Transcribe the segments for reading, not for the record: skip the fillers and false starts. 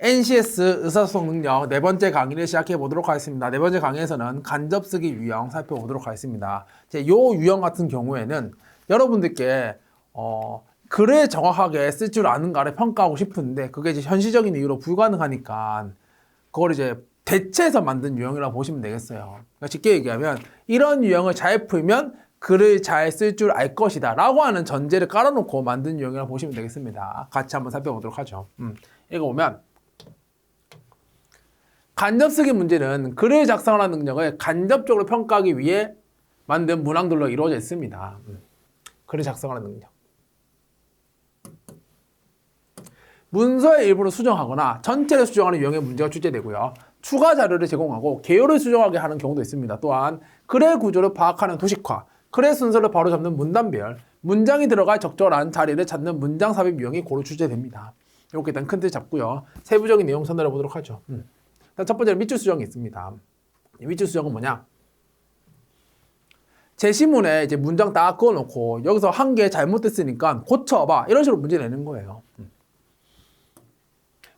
NCS 의사소통 능력 네 번째 강의를 시작해 보도록 하겠습니다. 네 번째 강의에서는 간접쓰기 유형 살펴보도록 하겠습니다. 이제 요 유형 같은 경우에는 여러분들께 글을 정확하게 쓸 줄 아는가를 평가하고 싶은데 그게 이제 현실적인 이유로 불가능하니까 그걸 이제 대체해서 만든 유형이라고 보시면 되겠어요. 그러니까 쉽게 얘기하면 이런 유형을 잘 풀면 글을 잘 쓸 줄 알 것이다 라고 하는 전제를 깔아놓고 만든 유형이라고 보시면 되겠습니다. 같이 한번 살펴보도록 하죠. 읽어보면 간접쓰기 문제는 글을 작성하는 능력을 간접적으로 평가하기 위해 만든 문항들로 이루어져 있습니다. 글을 작성하는 능력. 문서의 일부를 수정하거나 전체를 수정하는 유형의 문제가 출제되고요. 추가 자료를 제공하고 개요를 수정하게 하는 경우도 있습니다. 또한 글의 구조를 파악하는 도식화, 글의 순서를 바로잡는 문단별, 문장이 들어갈 적절한 자리를 찾는 문장 삽입 유형이 고루 출제됩니다. 이렇게 일단 큰 틀 잡고요. 세부적인 내용 전달해 보도록 하죠. 일단 첫 번째로 밑줄 수정이 있습니다. 밑줄 수정은 뭐냐? 제시문에 이제 문장 딱 그어놓고 여기서 한 개 잘못됐으니까 고쳐봐 이런 식으로 문제 내는 거예요.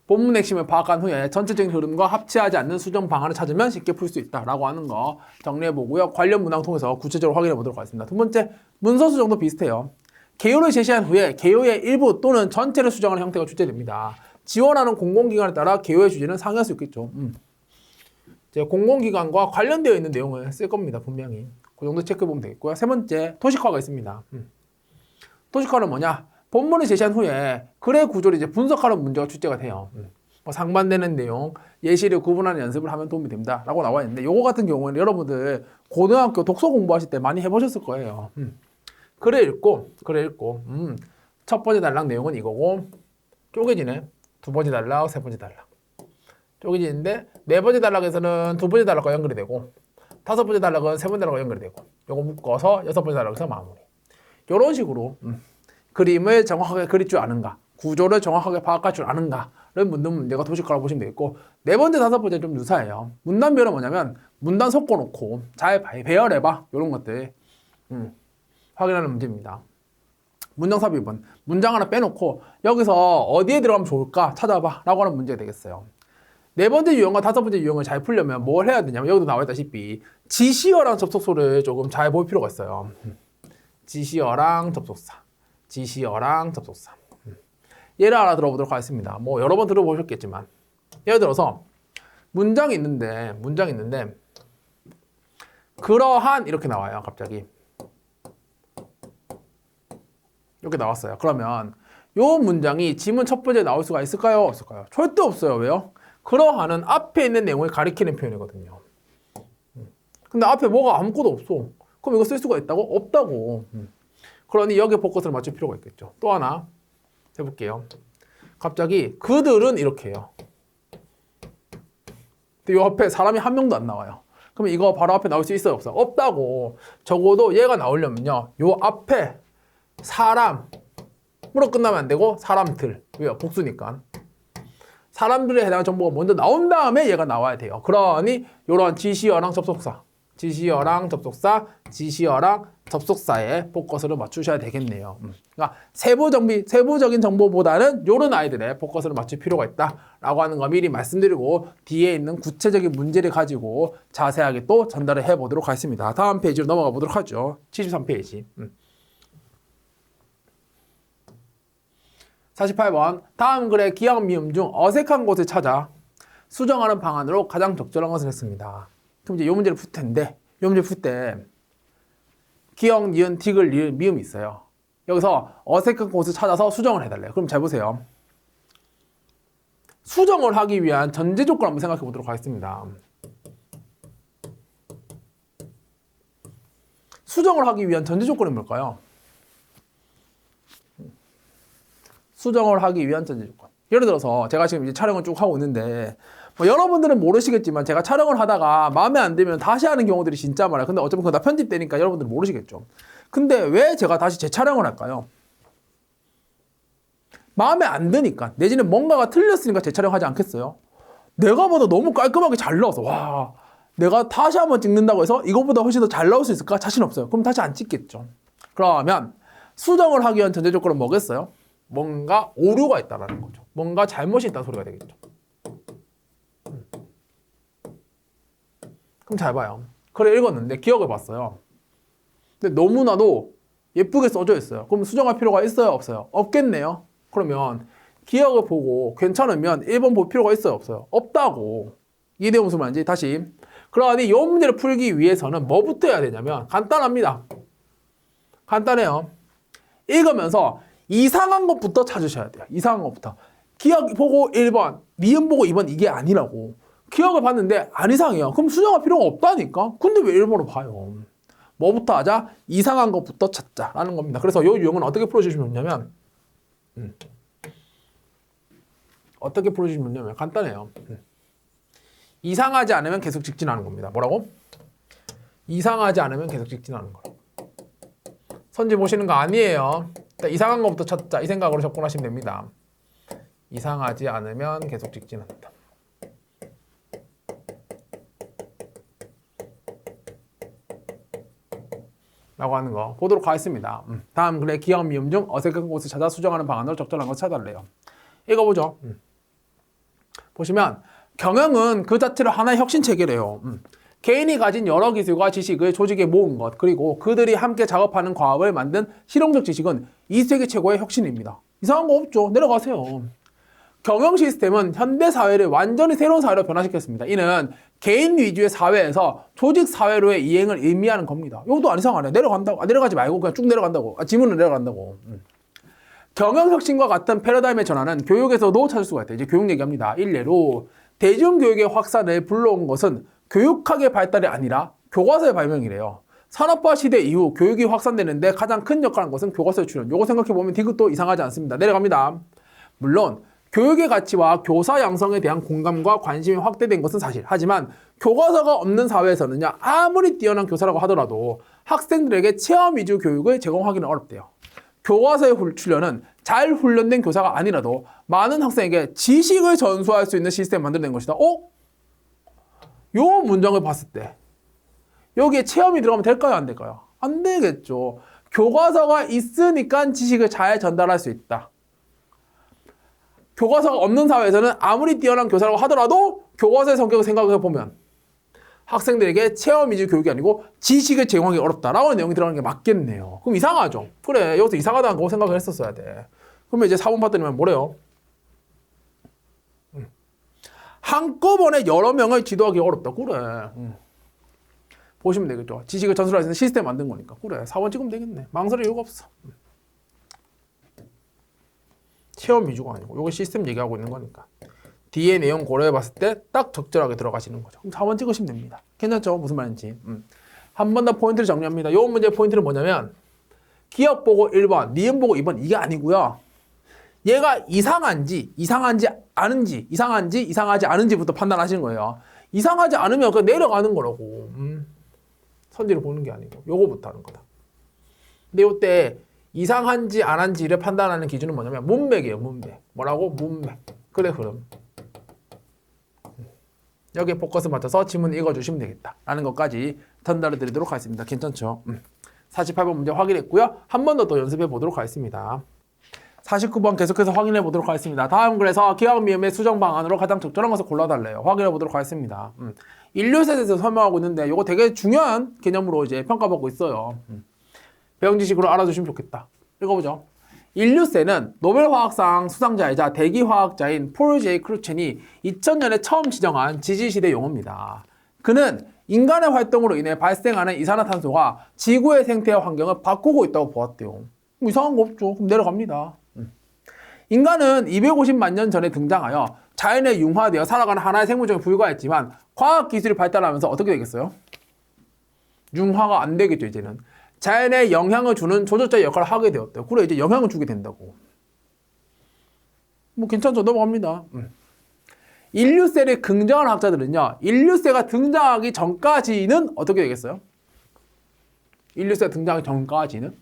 본문 핵심을 파악한 후에 전체적인 흐름과 합치하지 않는 수정 방안을 찾으면 쉽게 풀 수 있다라고 하는 거 정리해보고요. 관련 문항 통해서 구체적으로 확인해 보도록 하겠습니다. 두 번째, 문서 수정도 비슷해요. 개요를 제시한 후에 개요의 일부 또는 전체를 수정하는 형태가 출제됩니다. 지원하는 공공기관에 따라 개요의 주제는 상이할 수 있겠죠. 이제 공공기관과 관련되어 있는 내용을 쓸 겁니다. 분명히. 그 정도 체크해보면 되겠고요. 세 번째, 도식화가 있습니다. 도식화는 뭐냐? 본문을 제시한 후에 글의 구조를 이제 분석하는 문제가 출제가 돼요. 뭐 상반되는 내용, 예시를 구분하는 연습을 하면 도움이 됩니다. 라고 나와 있는데 요거 같은 경우는 여러분들 고등학교 독서 공부하실 때 많이 해보셨을 거예요. 글을 읽고 첫 번째 단락 내용은 이거고 쪼개지네. 두 번째 단락, 세 번째 단락. 쪼개지는데 네 번째 단락에서는 두 번째 단락과 연결이 되고 다섯 번째 단락은 세 번째 단락과 연결이 되고 요거 묶어서 여섯 번째 단락에서 마무리. 요런 식으로 그림을 정확하게 그릴 줄 아는가, 구조를 정확하게 파악할 줄 아는가를 묻는 문제가 도식화라고 보시면 되겠고 네 번째, 다섯 번째 좀 유사해요. 문단별은 뭐냐면 문단 섞어놓고 잘 배열해봐 이런 것들 확인하는 문제입니다. 문장 삽입은 문장 하나 빼놓고 여기서 어디에 들어가면 좋을까 찾아봐 라고 하는 문제가 되겠어요. 네 번째 유형과 다섯 번째 유형을 잘 풀려면 뭘 해야 되냐면 여기도 나와 있다시피 지시어랑 접속소를 조금 잘 볼 필요가 있어요. 지시어랑 접속사. 지시어랑 접속사. 예를 하나 들어보도록 하겠습니다. 뭐 여러 번 들어보셨겠지만 예를 들어서 문장이 있는데 그러한 이렇게 나와요. 갑자기 이렇게 나왔어요. 그러면 요 문장이 지문 첫 번째에 나올 수가 있을까요? 없을까요? 절대 없어요. 왜요? 그러한은 앞에 있는 내용을 가리키는 표현이거든요. 근데 앞에 뭐가 아무것도 없어. 그럼 이거 쓸 수가 있다고? 없다고. 그러니 여기에 포커스를 맞출 필요가 있겠죠. 또 하나 해볼게요. 갑자기 그들은 이렇게 해요. 근데 이 앞에 사람이 한 명도 안 나와요. 그러면 이거 바로 앞에 나올 수 있어요? 없어요? 없다고. 적어도 얘가 나오려면요. 요 앞에 사람으로 끝나면 안 되고 사람들. 왜요? 복수니까. 사람들에 해당하는 정보가 먼저 나온 다음에 얘가 나와야 돼요. 그러니 이런 지시어랑 접속사. 지시어랑 접속사, 지시어랑 접속사에 포커스를 맞추셔야 되겠네요. 그러니까 세부적인 정보보다는 이런 아이들의 포커스를 맞출 필요가 있다라고 하는 거 미리 말씀드리고 뒤에 있는 구체적인 문제를 가지고 자세하게 또 전달을 해보도록 하겠습니다. 다음 페이지로 넘어가 보도록 하죠. 73페이지. 48번 다음 글의 기역, 미음 중 어색한 곳을 찾아 수정하는 방안으로 가장 적절한 것을 했습니다. 그럼 이제 이 문제를 풀 텐데 이 문제 풀 때 기역, 니은, 디귿, 리을, 미음이 있어요. 여기서 어색한 곳을 찾아서 수정을 해달래요. 그럼 잘 보세요. 수정을 하기 위한 전제 조건 한번 생각해 보도록 하겠습니다. 수정을 하기 위한 전제 조건이 뭘까요? 수정을 하기 위한 전제 조건. 예를 들어서 제가 지금 이제 촬영을 쭉 하고 있는데 뭐 여러분들은 모르시겠지만 제가 촬영을 하다가 마음에 안 들면 다시 하는 경우들이 진짜 많아요. 근데 어차피 그거 다 편집되니까 여러분들은 모르시겠죠. 근데 왜 제가 다시 재촬영을 할까요? 마음에 안 드니까. 내지는 뭔가가 틀렸으니까 재촬영하지 않겠어요? 내가 봐도 너무 깔끔하게 잘 나와서 와 내가 다시 한번 찍는다고 해서 이거보다 훨씬 더 잘 나올 수 있을까? 자신 없어요. 그럼 다시 안 찍겠죠. 그러면 수정을 하기 위한 전제 조건은 뭐겠어요? 뭔가 오류가 있다는 거죠. 뭔가 잘못이 있다는 소리가 되겠죠. 그럼 잘 봐요. 그래 읽었는데 기억을 봤어요. 근데 너무나도 예쁘게 써져 있어요. 그럼 수정할 필요가 있어요? 없어요? 없겠네요. 그러면 기억을 보고 괜찮으면 1번 볼 필요가 있어요? 없어요? 없다고. 이해돼요? 무슨 말인지 다시. 그러니 이 문제를 풀기 위해서는 뭐부터 해야 되냐면 간단합니다. 간단해요. 읽으면서 이상한 것부터 찾으셔야 돼요. 이상한 것부터. 기억 보고 1번, 니은 보고 2번 이게 아니라고. 기억을 봤는데 안 이상해요. 그럼 수정할 필요가 없다니까? 근데 왜 1번을 봐요? 뭐부터 하자? 이상한 것부터 찾자라는 겁니다. 그래서 이 유형은 어떻게 풀어주시면 좋냐면 어떻게 풀어주시면 좋냐면 간단해요. 이상하지 않으면 계속 직진하는 겁니다. 뭐라고? 이상하지 않으면 계속 직진하는 거라고. 선지 보시는 거 아니에요. 이상한 것부터 찾자 이 생각으로 접근하시면 됩니다. 이상하지 않으면 계속 직진한다. 라고 하는 거 보도록 하겠습니다. 다음 글에 기억 미음 중 어색한 곳을 찾아 수정하는 방안으로 적절한 것을 찾아달래요. 읽어보죠. 보시면 경영은 그 자체로 하나의 혁신 체계래요. 개인이 가진 여러 기술과 지식을 조직에 모은 것 그리고 그들이 함께 작업하는 과업을 만든 실용적 지식은 이 세계 최고의 혁신입니다. 이상한 거 없죠. 내려가세요. 경영 시스템은 현대 사회를 완전히 새로운 사회로 변화시켰습니다. 이는 개인 위주의 사회에서 조직 사회로의 이행을 의미하는 겁니다. 이것도 안 이상하네. 내려간다고. 내려가지 말고 그냥 쭉 내려간다고. 지문은 내려간다고. 경영 혁신과 같은 패러다임의 전환은 교육에서도 찾을 수가 있다. 이제 교육 얘기합니다. 일례로 대중교육의 확산을 불러온 것은 교육학의 발달이 아니라 교과서의 발명이래요. 산업화 시대 이후 교육이 확산되는데 가장 큰 역할을 한 것은 교과서의 출현. 요거 생각해보면 디귿도 이상하지 않습니다. 내려갑니다. 물론 교육의 가치와 교사 양성에 대한 공감과 관심이 확대된 것은 사실. 하지만 교과서가 없는 사회에서는요. 아무리 뛰어난 교사라고 하더라도 학생들에게 체험 위주 교육을 제공하기는 어렵대요. 교과서의 출현은 잘 훈련된 교사가 아니라도 많은 학생에게 지식을 전수할 수 있는 시스템을 만들어낸 것이다. 요 문장을 봤을 때 여기에 체험이 들어가면 될까요? 안 될까요? 안 되겠죠. 교과서가 있으니까 지식을 잘 전달할 수 있다. 교과서가 없는 사회에서는 아무리 뛰어난 교사라고 하더라도 교과서의 성격을 생각해 보면 학생들에게 체험 위주 교육이 아니고 지식을 제공하기 어렵다라고 내용이 들어가는 게 맞겠네요. 그럼 이상하죠. 그래 여기서 이상하다는 거 생각을 했었어야 돼. 그러면 이제 4번 봤더니만 뭐래요? 한꺼번에 여러 명을 지도하기 어렵다. 그래. 보시면 되겠죠. 지식을 전수할 수 있는 시스템 만든 거니까. 그래 4번 찍으면 되겠네. 망설일 이유가 없어. 체험 위주가 아니고 이거 시스템 얘기하고 있는 거니까 뒤에 내용 고려해 봤을 때 딱 적절하게 들어가시는 거죠. 그럼 4번 찍으시면 됩니다. 괜찮죠? 무슨 말인지. 한 번 더 포인트를 정리합니다. 이 문제의 포인트는 뭐냐면 기억 보고 1번, 니은 보고 2번 이게 아니고요. 얘가 이상한지 않은지 이상하지 않은지부터 판단하시는 거예요. 이상하지 않으면 그냥 내려가는 거라고. 선지를 보는 게 아니고 요거부터 하는 거다. 근데 요때 이상한지 안 한지를 판단하는 기준은 뭐냐면 문맥이에요. 문맥. 뭐라고? 문맥. 글의 흐름. 여기에 포커스 맞춰서 지문 읽어주시면 되겠다 라는 것까지 전달해 드리도록 하겠습니다. 괜찮죠? 48번 문제 확인했고요. 한 번 더 연습해 보도록 하겠습니다. 49번 계속해서 확인해 보도록 하겠습니다. 다음 글에서 기억 미음의 수정 방안으로 가장 적절한 것을 골라달래요. 확인해 보도록 하겠습니다. 인류set에 대해서 설명하고 있는데 이거 되게 중요한 개념으로 이제 평가받고 있어요. 배경 지식으로 알아두시면 좋겠다. 읽어보죠. 인류셋은 노벨 화학상 수상자이자 대기화학자인 폴 제이 크루첸이 2000년에 처음 지정한 지지시대 용어입니다. 그는 인간의 활동으로 인해 발생하는 이산화탄소가 지구의 생태와 환경을 바꾸고 있다고 보았대요. 이상한 거 없죠. 그럼 내려갑니다. 인간은 250만 년 전에 등장하여 자연에 융화되어 살아가는 하나의 생물종에 불과했지만 과학기술이 발달하면서 어떻게 되겠어요? 융화가 안 되겠죠. 이제는. 자연에 영향을 주는 조절자의 역할을 하게 되었대요. 그래 이제 영향을 주게 된다고. 뭐 괜찮죠. 넘어갑니다. 인류셀을 긍정하는 학자들은요. 인류셀가 등장하기 전까지는 어떻게 되겠어요? 인류셀가 등장하기 전까지는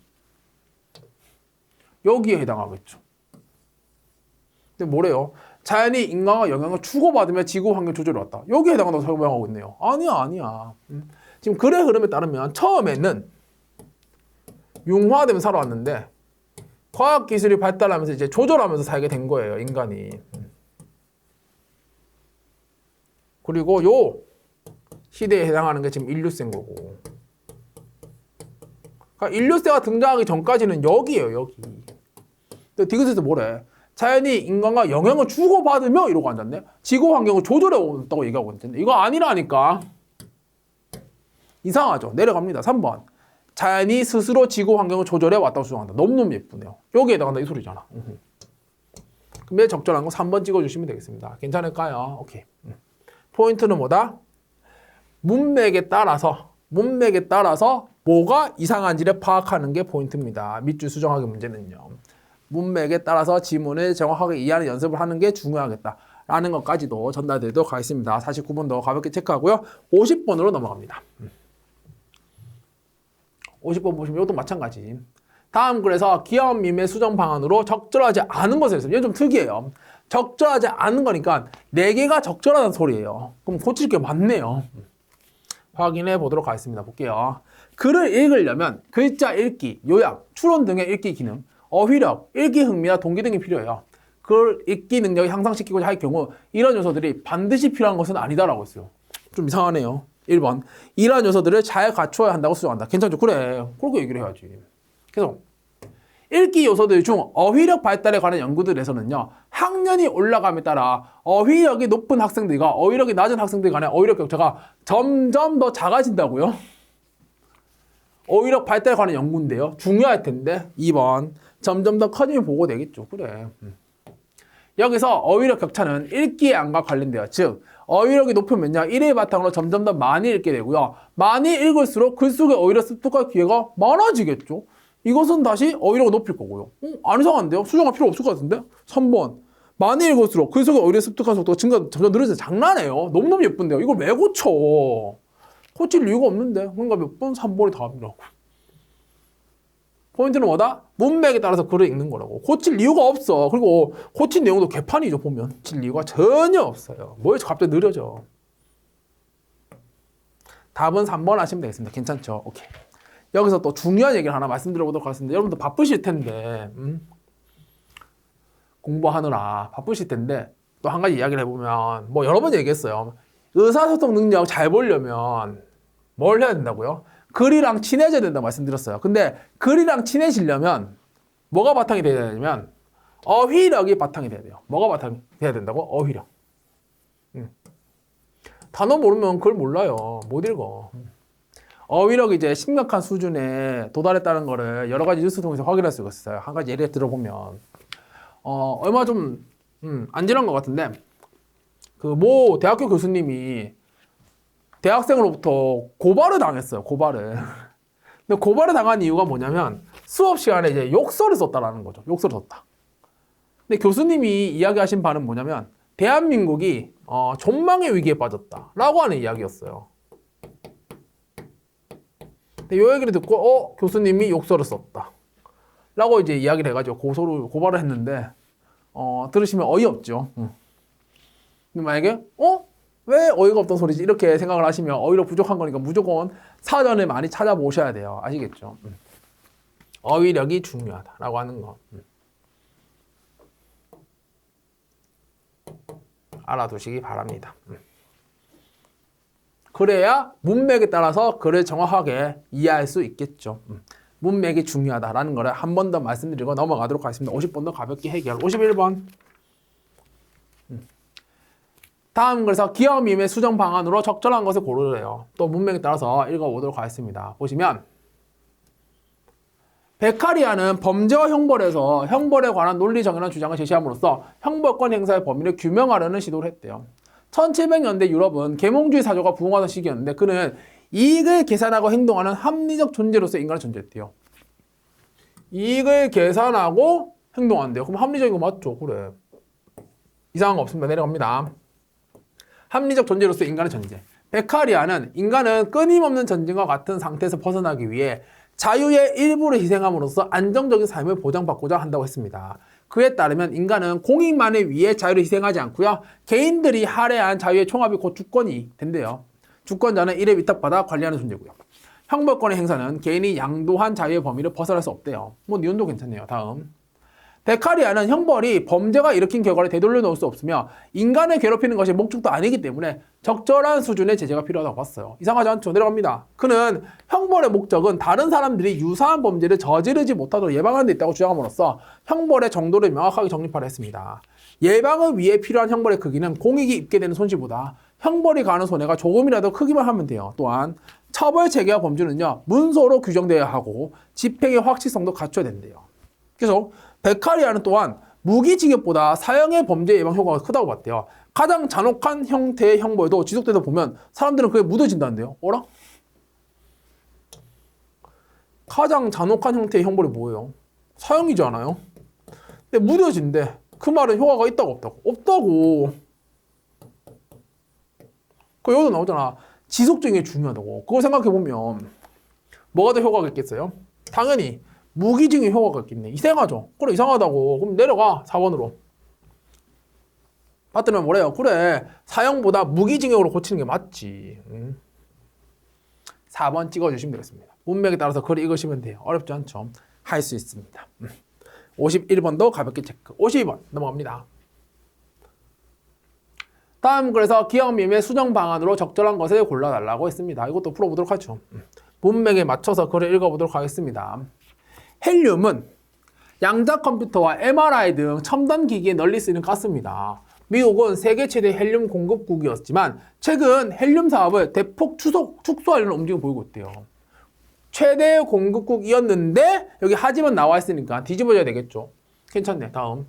여기에 해당하겠죠. 근데 뭐래요? 자연이 인간과 영향을 주고받으며 지구 환경 조절이 왔다. 여기에 해당한다고 설명하고 있네요. 아니야. 지금 글의 흐름에 따르면 처음에는 융화되면 살아왔는데 과학기술이 발달하면서 이제 조절하면서 살게 된 거예요. 인간이. 그리고 요 시대에 해당하는 게 지금 인류세인 거고. 그러니까 인류세가 등장하기 전까지는 여기예요, 여기. 근데 디귿에서 뭐래? 자연이 인간과 영향을 주고받으며 이러고 앉았네. 지구 환경을 조절해 온다고 얘기하고 있는데 이거 아니라니까. 이상하죠. 내려갑니다. 3번. 자연이 스스로 지구 환경을 조절해 왔다고 주장한다. 너무너무 예쁘네요. 여기에 해당한다 이 소리잖아. 그럼 적절한 거 3번 찍어주시면 되겠습니다. 괜찮을까요? 오케이. 포인트는 뭐다? 문맥에 따라서 뭐가 이상한지를 파악하는 게 포인트입니다. 밑줄 수정하기 문제는요. 문맥에 따라서 지문을 정확하게 이해하는 연습을 하는 게 중요하겠다라는 것까지도 전달드리도록 하겠습니다. 49번도 가볍게 체크하고요. 50번으로 넘어갑니다. 50번 보시면 이것도 마찬가지. 다음 글에서 기하음 밈의 수정 방안으로 적절하지 않은 것을 했습니다. 이건 좀 특이해요. 적절하지 않은 거니까 4개가 적절하다는 소리예요. 그럼 고칠 게 많네요. 확인해 보도록 하겠습니다. 볼게요. 글을 읽으려면 글자 읽기, 요약, 추론 등의 읽기 기능, 어휘력, 읽기 흥미나 동기 등이 필요해요. 글 읽기 능력을 향상시키고자 할 경우 이런 요소들이 반드시 필요한 것은 아니다라고 했어요. 좀 이상하네요. 1번. 이러한 요소들을 잘 갖추어야 한다고 수정한다. 괜찮죠? 그래. 그렇게 얘기를 해야지. 그래서 읽기 요소들 중 어휘력 발달에 관한 연구들에서는요. 학년이 올라감에 따라 어휘력이 높은 학생들과 어휘력이 낮은 학생들 간의 어휘력 격차가 점점 더 작아진다고요. 어휘력 발달에 관한 연구인데요. 중요할 텐데 2번. 점점 더 커지면 보고되겠죠. 그래. 여기서 어휘력 격차는 읽기의 양과 관련돼요. 즉 어휘력이 높으면요. 1회 바탕으로 점점 더 많이 읽게 되고요. 많이 읽을수록 글 속의 어휘력 습득할 기회가 많아지겠죠. 이것은 다시 어휘력을 높일 거고요. 안 이상한데요? 수정할 필요 없을 것 같은데? 3번. 많이 읽을수록 글 속의 어휘력 습득한 속도가 점점 늘어지는 장난해요. 너무너무 예쁜데요. 이걸 왜 고쳐? 고칠 이유가 없는데. 그러니까 몇 번? 3번이 답이라고. 포인트는 뭐다? 문맥에 따라서 글을 읽는 거라고. 고칠 이유가 없어. 그리고 고친 내용도 개판이죠, 보면. 고칠 이유가 전혀 없어요. 뭐에 갑자기 느려져. 답은 3번 하시면 되겠습니다. 괜찮죠? 오케이. 여기서 또 중요한 얘기를 하나 말씀드려보도록 하겠습니다. 여러분들 바쁘실 텐데, 공부하느라 바쁘실 텐데, 또 한 가지 이야기를 해보면, 뭐 여러 번 얘기했어요. 의사소통 능력 잘 보려면 뭘 해야 된다고요? 글이랑 친해져야 된다고 말씀드렸어요. 근데 글이랑 친해지려면 뭐가 바탕이 돼야 되냐면 어휘력이 바탕이 돼야 돼요. 뭐가 바탕이 돼야 된다고? 어휘력. 단어 모르면 글 몰라요. 못 읽어. 어휘력이 이제 심각한 수준에 도달했다는 거를 여러 가지 뉴스 통해서 확인할 수가 있어요. 한 가지 예를 들어보면 얼마 좀 안 지난 것 같은데 그 모 대학교 교수님이 대학생으로부터 고발을 당했어요. 고발을. 근데 고발을 당한 이유가 뭐냐면 수업 시간에 이제 욕설을 썼다라는 거죠. 욕설을 썼다. 근데 교수님이 이야기하신 바는 뭐냐면 대한민국이 전망의 위기에 빠졌다라고 하는 이야기였어요. 근데 이 얘기를 듣고 교수님이 욕설을 썼다. 라고 이제 이야기를 해가지고 고발을 했는데 들으시면 어이없죠. 근데 만약에 왜 어이가 없던 소리지? 이렇게 생각을 하시면 어휘력 부족한 거니까 무조건 사전을 많이 찾아보셔야 돼요. 아시겠죠? 어휘력이 중요하다라고 하는 거. 알아두시기 바랍니다. 그래야 문맥에 따라서 글을 정확하게 이해할 수 있겠죠. 문맥이 중요하다라는 거를 한 번 더 말씀드리고 넘어가도록 하겠습니다. 50번도 가볍게 해결. 51번. 다음 글에서 기하음 밈의 수정 방안으로 적절한 것을 고르래요. 또 문맥에 따라서 읽어보도록 하겠습니다. 보시면 베카리아는 범죄와 형벌에서 형벌에 관한 논리 정연한 주장을 제시함으로써 형벌권 행사의 범위를 규명하려는 시도를 했대요. 1700년대 유럽은 계몽주의 사조가 부흥하던 시기였는데 그는 이익을 계산하고 행동하는 합리적 존재로서 인간을 존재했대요. 이익을 계산하고 행동한대요. 그럼 합리적인 거 맞죠? 그래. 이상한 거 없습니다. 내려갑니다. 합리적 존재로서 인간의 존재. 베카리아는 인간은 끊임없는 전쟁과 같은 상태에서 벗어나기 위해 자유의 일부를 희생함으로써 안정적인 삶을 보장받고자 한다고 했습니다. 그에 따르면 인간은 공익만을 위해 자유를 희생하지 않고요. 개인들이 할애한 자유의 총합이 곧 주권이 된대요. 주권자는 이에 위탁받아 관리하는 존재고요. 형벌권의 행사는 개인이 양도한 자유의 범위를 벗어날 수 없대요. 뭐 니온도 괜찮네요. 다음. 베카리아는 형벌이 범죄가 일으킨 결과를 되돌려 놓을 수 없으며 인간을 괴롭히는 것이 목적도 아니기 때문에 적절한 수준의 제재가 필요하다고 봤어요. 이상하지 않죠? 내려갑니다. 그는 형벌의 목적은 다른 사람들이 유사한 범죄를 저지르지 못하도록 예방하는 데 있다고 주장함으로써 형벌의 정도를 명확하게 정립하려 했습니다. 예방을 위해 필요한 형벌의 크기는 공익이 입게 되는 손실보다 형벌이 가하는 손해가 조금이라도 크기만 하면 돼요. 또한 처벌 체계와 범주는요, 문서로 규정되어야 하고 집행의 확실성도 갖춰야 된대요. 그래서 베카리아는 또한 무기징역보다 사형의 범죄 예방 효과가 크다고 봤대요. 가장 잔혹한 형태의 형벌도 지속되다 보면 사람들은 그게 묻어진다는데요. 어라? 가장 잔혹한 형태의 형벌이 뭐예요? 사형이잖아요. 근데 묻어진대. 그 말은 효과가 있다고 없다고? 없다고. 그 여기도 나오잖아. 지속적인 게 중요하다고. 그걸 생각해보면 뭐가 더 효과가 있겠어요? 당연히 무기징역 효과가 있겠네. 이상하죠? 그래, 이상하다고. 그럼 내려가, 4번으로. 받들면 뭐래요? 그래, 사형보다 무기징역으로 고치는 게 맞지. 4번 찍어주시면 되겠습니다. 문맥에 따라서 글 읽으시면 돼요. 어렵지 않죠? 할 수 있습니다. 51번도 가볍게 체크. 52번 넘어갑니다. 다음 글에서 기억미미의 수정 방안으로 적절한 것을 골라달라고 했습니다. 이것도 풀어보도록 하죠. 문맥에 맞춰서 글을 읽어보도록 하겠습니다. 헬륨은 양자 컴퓨터와 MRI 등 첨단 기기에 널리 쓰이는 가스입니다. 미국은 세계 최대 헬륨 공급국이었지만 최근 헬륨 사업을 대폭 축소하려는 움직임을 보이고 있대요. 최대 공급국이었는데 여기 하지만 나와 있으니까 뒤집어져야 되겠죠. 괜찮네. 다음.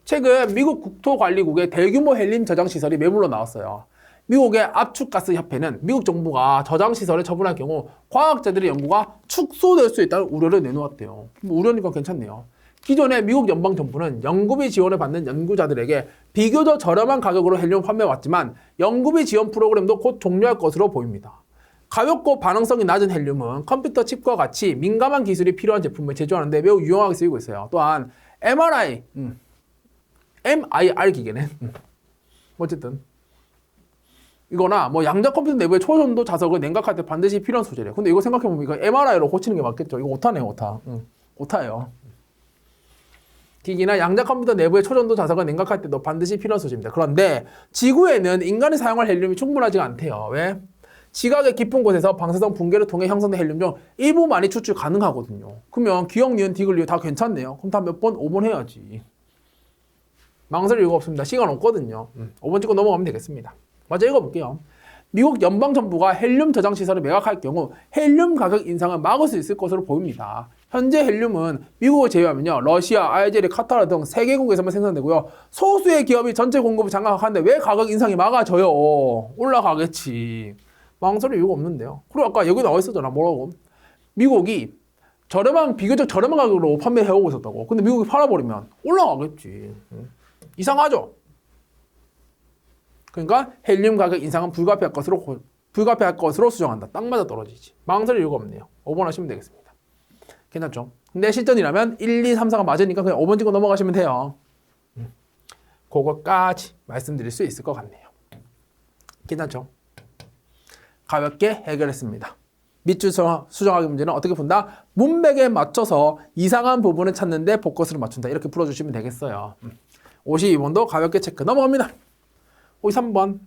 최근 미국 국토관리국의 대규모 헬륨 저장 시설이 매물로 나왔어요. 미국의 압축가스 협회는 미국 정부가 저장 시설을 처분할 경우 과학자들의 연구가 축소될 수 있다는 우려를 내놓았대요. 우려니까 괜찮네요. 기존에 미국 연방 정부는 연구비 지원을 받는 연구자들에게 비교적 저렴한 가격으로 헬륨을 판매해왔지만 연구비 지원 프로그램도 곧 종료할 것으로 보입니다. 가볍고 반응성이 낮은 헬륨은 컴퓨터 칩과 같이 민감한 기술이 필요한 제품을 제조하는 데 매우 유용하게 쓰이고 있어요. 또한 MIR 기계는 어쨌든 이거나 뭐 양자 컴퓨터 내부의 초전도 자석을 냉각할 때 반드시 필요한 소재래요. 근데 이거 생각해보면 이거 MRI로 고치는 게 맞겠죠. 이거 오타네요, 오타. 오타예요. 기기나 양자 컴퓨터 내부의 초전도 자석을 냉각할 때도 반드시 필요한 소재입니다. 그런데 지구에는 인간이 사용할 헬륨이 충분하지가 않대요. 왜? 지각의 깊은 곳에서 방사성 붕괴를 통해 형성된 헬륨 중 일부만이 추출 가능하거든요. 그러면 기억, 니은, 디귿, 리을 다 괜찮네요. 그럼 다 몇 번? 5번 해야지. 망설일 이유가 없습니다. 시간 없거든요. 5번 찍고 넘어가면 되겠습니다. 먼저 읽어볼게요. 미국 연방정부가 헬륨 저장 시설을 매각할 경우 헬륨 가격 인상을 막을 수 있을 것으로 보입니다. 현재 헬륨은 미국을 제외하면요, 러시아, 알제리, 카타르 등 3개국에서만 생산되고요. 소수의 기업이 전체 공급을 장악하는데 왜 가격 인상이 막아져요? 올라가겠지. 망설일 이유가 없는데요. 그리고 아까 여기 나와 있었잖아. 뭐라고? 미국이 비교적 저렴한 가격으로 판매해오고 있었다고. 근데 미국이 팔아버리면 올라가겠지. 이상하죠? 그러니까 헬륨 가격 인상은 불가피할 것으로 수정한다. 딱 맞아 떨어지지. 망설일 이유가 없네요. 5번 하시면 되겠습니다. 괜찮죠? 근데 실전이라면 1, 2, 3, 4가 맞으니까 그냥 5번 찍고 넘어가시면 돼요. 그거까지 말씀드릴 수 있을 것 같네요. 괜찮죠? 가볍게 해결했습니다. 밑줄 수정하기 문제는 어떻게 푼다? 문맥에 맞춰서 이상한 부분을 찾는데 포커스를 맞춘다. 이렇게 풀어주시면 되겠어요. 52번도 가볍게 체크 넘어갑니다. 53번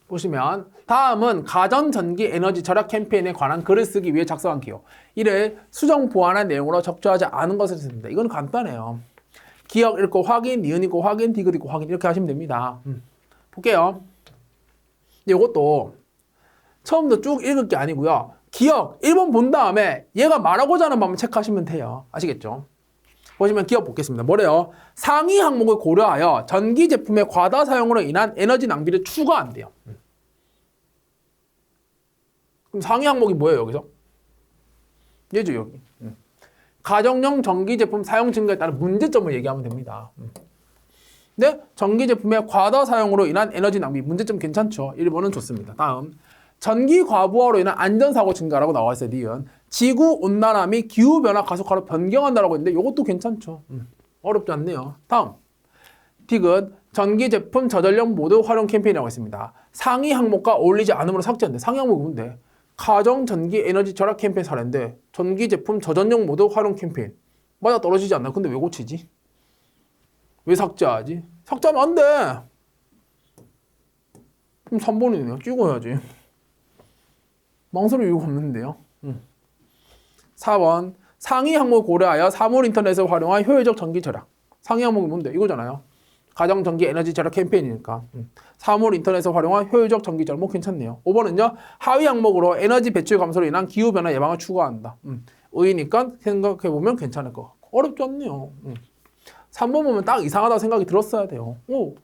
보시면 다음은 가전전기 에너지 절약 캠페인에 관한 글을 쓰기 위해 작성한 기호. 이를 수정 보완한 내용으로 적절하지 않은 것을 씁니다. 이건 간단해요. 기억 읽고 확인, 니은 읽고 확인, 디귿 읽고 확인 이렇게 하시면 됩니다. 볼게요. 이것도 처음부터 쭉 읽을 게 아니고요. 기억 1번 본 다음에 얘가 말하고자 하는 부분 체크하시면 돼요. 아시겠죠? 보시면 기억 보겠습니다. 뭐래요? 상위 항목을 고려하여 전기 제품의 과다 사용으로 인한 에너지 낭비를 추가한대요. 그럼 상위 항목이 뭐예요, 여기서? 얘죠, 여기. 가정용 전기 제품 사용 증가에 따른 문제점을 얘기하면 됩니다. 근데 전기 제품의 과다 사용으로 인한 에너지 낭비, 문제점 괜찮죠? 1번은 좋습니다. 다음. 전기 과부하로 인한 안전사고 증가라고 나와 있어요. 니은. 지구온난화 및 기후변화 가속화로 변경한다라고 했는데 이것도 괜찮죠. 어렵지 않네요. 다음. 디귿. 전기 제품 저전력 모드 활용 캠페인이라고 있습니다. 상위 항목과 어울리지 않으므로 삭제한대. 상위 항목이 뭔데? 가정 전기 에너지 절약 캠페인 사례인데 전기 제품 저전력 모드 활용 캠페인. 맞아 떨어지지 않나? 근데 왜 고치지? 왜 삭제하지? 삭제하면 안 돼. 그럼 3번이네요. 찍어야지. 망설일 이유가 없는데요. 4번 상위 항목을 고려하여 사물 인터넷을 활용한 효율적 전기 절약. 상위 항목이 뭔데? 이거잖아요. 가정 전기 에너지 절약 캠페인이니까. 사물 인터넷을 활용한 효율적 전기 절약. 뭐 괜찮네요. 5번은요. 하위 항목으로 에너지 배출 감소로 인한 기후변화 예방을 추구한다. 의니까 생각해보면 괜찮을 것 같고. 어렵지 않네요. 3번 보면 딱 이상하다 생각이 들었어야 돼요. 오.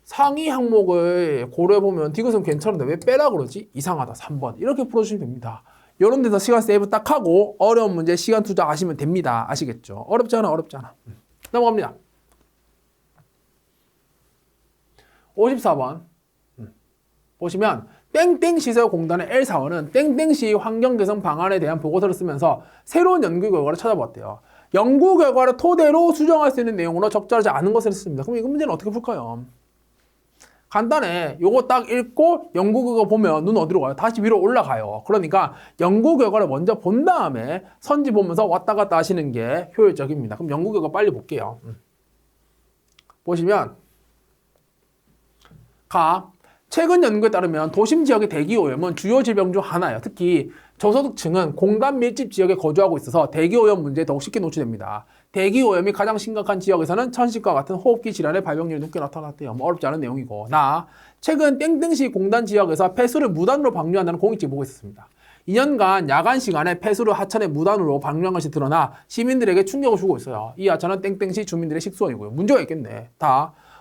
상위 항목을 고려해보면 디귿은 괜찮은데 왜 빼라 그러지? 이상하다. 3번. 이렇게 풀어주시면 됩니다. 이런 데서 시간 세이브 딱 하고 어려운 문제 시간 투자하시면 됩니다. 아시겠죠? 어렵지 않아. 넘어갑니다. 54번 보시면 땡땡시설공단의 L사원은 땡땡시 환경개선 방안에 대한 보고서를 쓰면서 새로운 연구 결과를 찾아보았대요. 연구 결과를 토대로 수정할 수 있는 내용으로 적절하지 않은 것을 했습니다. 그럼 이 문제는 어떻게 풀까요? 간단해. 요거 딱 읽고 연구 결과 보면 눈 어디로 가요? 다시 위로 올라가요. 그러니까 연구 결과를 먼저 본 다음에 선지 보면서 왔다 갔다 하시는 게 효율적입니다. 그럼 연구 결과 빨리 볼게요. 보시면 최근 연구에 따르면 도심 지역의 대기 오염은 주요 질병 중 하나예요. 특히 저소득층은 공단 밀집 지역에 거주하고 있어서 대기 오염 문제에 더욱 쉽게 노출됩니다. 대기 오염이 가장 심각한 지역에서는 천식과 같은 호흡기 질환의 발병률이 높게 나타났대요. 뭐 어렵지 않은 내용이고. 최근 땡땡시 공단 지역에서 폐수를 무단으로 방류한다는 공익제보 보고 있었습니다. 2년간 야간 시간에 폐수를 하천에 무단으로 방류한 것이 드러나 시민들에게 충격을 주고 있어요. 이 하천은 땡땡시 주민들의 식수원이고요. 문제가 있겠네.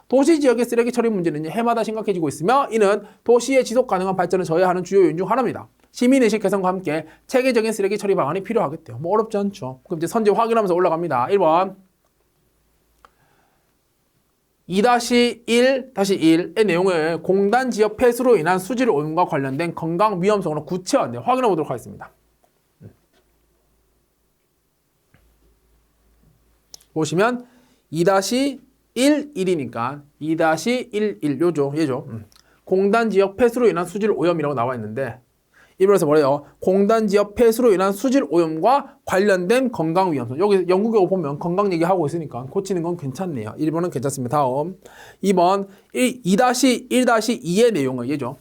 도시 지역의 쓰레기 처리 문제는 해마다 심각해지고 있으며 이는 도시의 지속 가능한 발전을 저해하는 주요 요인 중 하나입니다. 시민의식 개선과 함께 체계적인 쓰레기 처리 방안이 필요하겠대요. 뭐 어렵지 않죠. 그럼 이제 선지 확인하면서 올라갑니다. 1번 2-1-1의 내용을 공단 지역 폐수로 인한 수질 오염과 관련된 건강 위험성으로 구체화한대요. 확인해 보도록 하겠습니다. 보시면 2-1-1이니까 2-11 요죠. 얘죠. 공단 지역 폐수로 인한 수질 오염이라고 나와 있는데 1번에서 뭐래요? 공단 지역 폐수로 인한 수질 오염과 관련된 건강 위험성. 여기 연구 결과 보면 건강 얘기하고 있으니까 고치는 건 괜찮네요. 1번은 괜찮습니다. 다음 2번 2-1-2의 내용은 얘죠.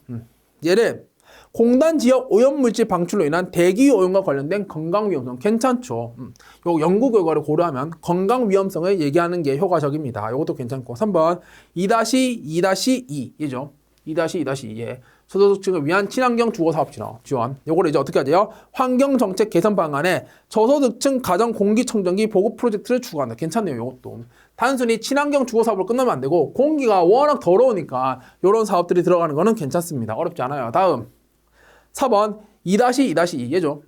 얘를 공단 지역 오염물질 방출로 인한 대기 오염과 관련된 건강 위험성 괜찮죠. 요 연구 결과를 고려하면 건강 위험성을 얘기하는 게 효과적입니다. 이것도 괜찮고 3번 2-2-2 얘죠. 2-2-2에 저소득층을 위한 친환경 주거사업 지원. 요거를 이제 어떻게 하죠? 환경정책 개선 방안에 저소득층 가정 공기청정기 보급 프로젝트를 추구한다. 괜찮네요. 요것도. 단순히 친환경 주거사업으로 끝나면 안 되고 공기가 워낙 더러우니까 요런 사업들이 들어가는 거는 괜찮습니다. 어렵지 않아요. 다음 4번 2-2-2 얘죠.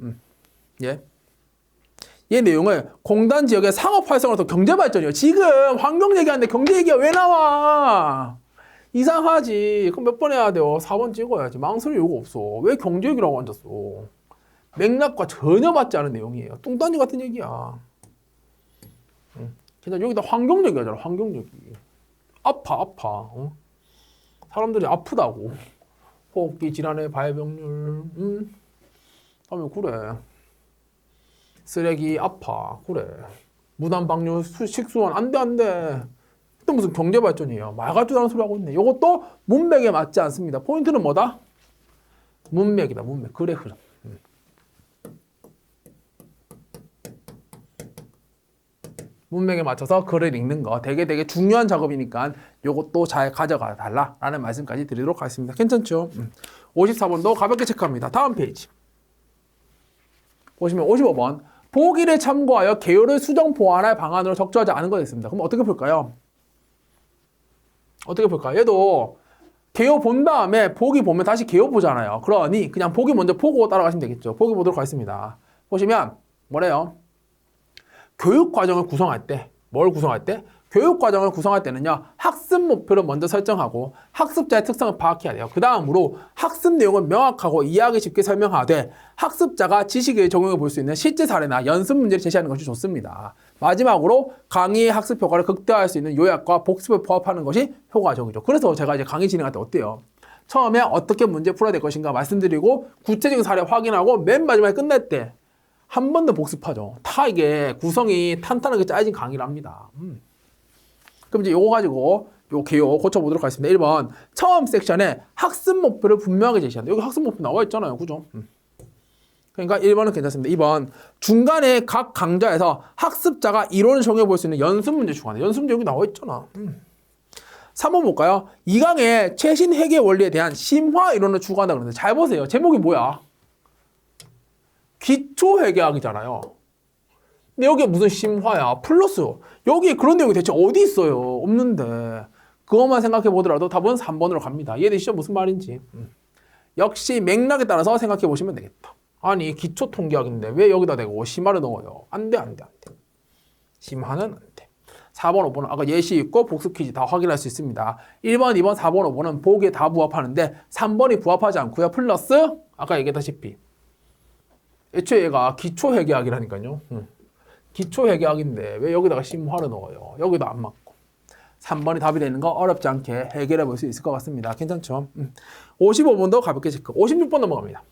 얘 내용을 공단 지역의 상업 활성화로 더 경제 발전이요. 지금 환경 얘기하는데 경제 얘기가 왜 나와? 이상하지. 그럼 몇 번 해야 돼요? 4번 찍어야지. 망설일 이유가 없어. 왜 경제 얘기라고 앉았어? 맥락과 전혀 맞지 않은 내용이에요. 뚱딴지 같은 얘기야. 그냥 여기다 환경 얘기하잖아. 환경 얘기. 아파. 사람들이 아프다고. 호흡기 질환의 발병률. 하면 그래. 쓰레기 아파. 그래. 무단 방류 식수원 안 돼. 또 무슨 경제 발전이에요. 말 같지도 않은 소리 하고 있네. 이것도 문맥에 맞지 않습니다. 포인트는 뭐다? 문맥이다. 문맥. 글의 흐름. 문맥에 맞춰서 글을 읽는 거 되게 중요한 작업이니까 이것도 잘 가져가 달라라는 말씀까지 드리도록 하겠습니다. 괜찮죠? 54번도 가볍게 체크합니다. 다음 페이지 보시면 55번 보기를 참고하여 개요를 수정 보완할 방안으로 적절하지 않은 것이 있습니다. 그럼 어떻게 볼까요? 얘도 개요 본 다음에 보기 보면 다시 개요 보잖아요. 그러니 그냥 보기 먼저 보고 따라가시면 되겠죠. 보기 보도록 하겠습니다. 보시면 뭐래요? 교육과정을 구성할 때, 교육과정을 구성할 때는요, 학습 목표를 먼저 설정하고 학습자의 특성을 파악해야 돼요. 그 다음으로 학습 내용을 명확하고 이해하기 쉽게 설명하되 학습자가 지식을 적용해 볼 수 있는 실제 사례나 연습 문제를 제시하는 것이 좋습니다. 마지막으로 강의의 학습 효과를 극대화할 수 있는 요약과 복습을 포함하는 것이 효과적이죠. 그래서 제가 이제 강의 진행할 때 어때요? 처음에 어떻게 문제 풀어야 될 것인가 말씀드리고 구체적인 사례 확인하고 맨 마지막에 끝낼 때 한 번 더 복습하죠. 다 이게 구성이 탄탄하게 짜여진 강의랍니다. 그럼 이제 요거 가지고 요 개요 고쳐보도록 하겠습니다. 1번 처음 섹션에 학습 목표를 분명하게 제시한다. 여기 학습 목표 나와 있잖아요. 그죠? 그러니까 1번은 괜찮습니다. 2번 중간에 각 강좌에서 학습자가 이론을 적용해 볼 수 있는 연습 문제 추가한다. 연습 문제 여기 나와 있잖아. 3번 볼까요? 2강에 최신 회계 원리에 대한 심화 이론을 추구한다 그러는데 잘 보세요. 제목이 뭐야? 기초 회계학이잖아요. 근데 여기에 무슨 심화야? 플러스. 여기 그런 내용이 대체 어디 있어요? 없는데. 그것만 생각해 보더라도 답은 3번으로 갑니다. 이해되시죠? 무슨 말인지. 역시 맥락에 따라서 생각해 보시면 되겠다. 아니 기초 통계학인데 왜 여기다 대고 심화를 넣어요? 안 돼. 심화는 안 돼. 4번, 5번은 아까 예시 있고 복습 퀴즈 다 확인할 수 있습니다. 1번, 2번, 4번, 5번은 보기에 다 부합하는데 3번이 부합하지 않고요. 플러스 아까 얘기했다시피 애초에 얘가 기초회계학이라니까요. 기초회계학인데 왜 여기다가 심화를 넣어요? 여기도 안 맞고. 3번이 답이 되는 거 어렵지 않게 해결해 볼 수 있을 것 같습니다. 괜찮죠? 55번도 가볍게 체크. 56번 넘어갑니다.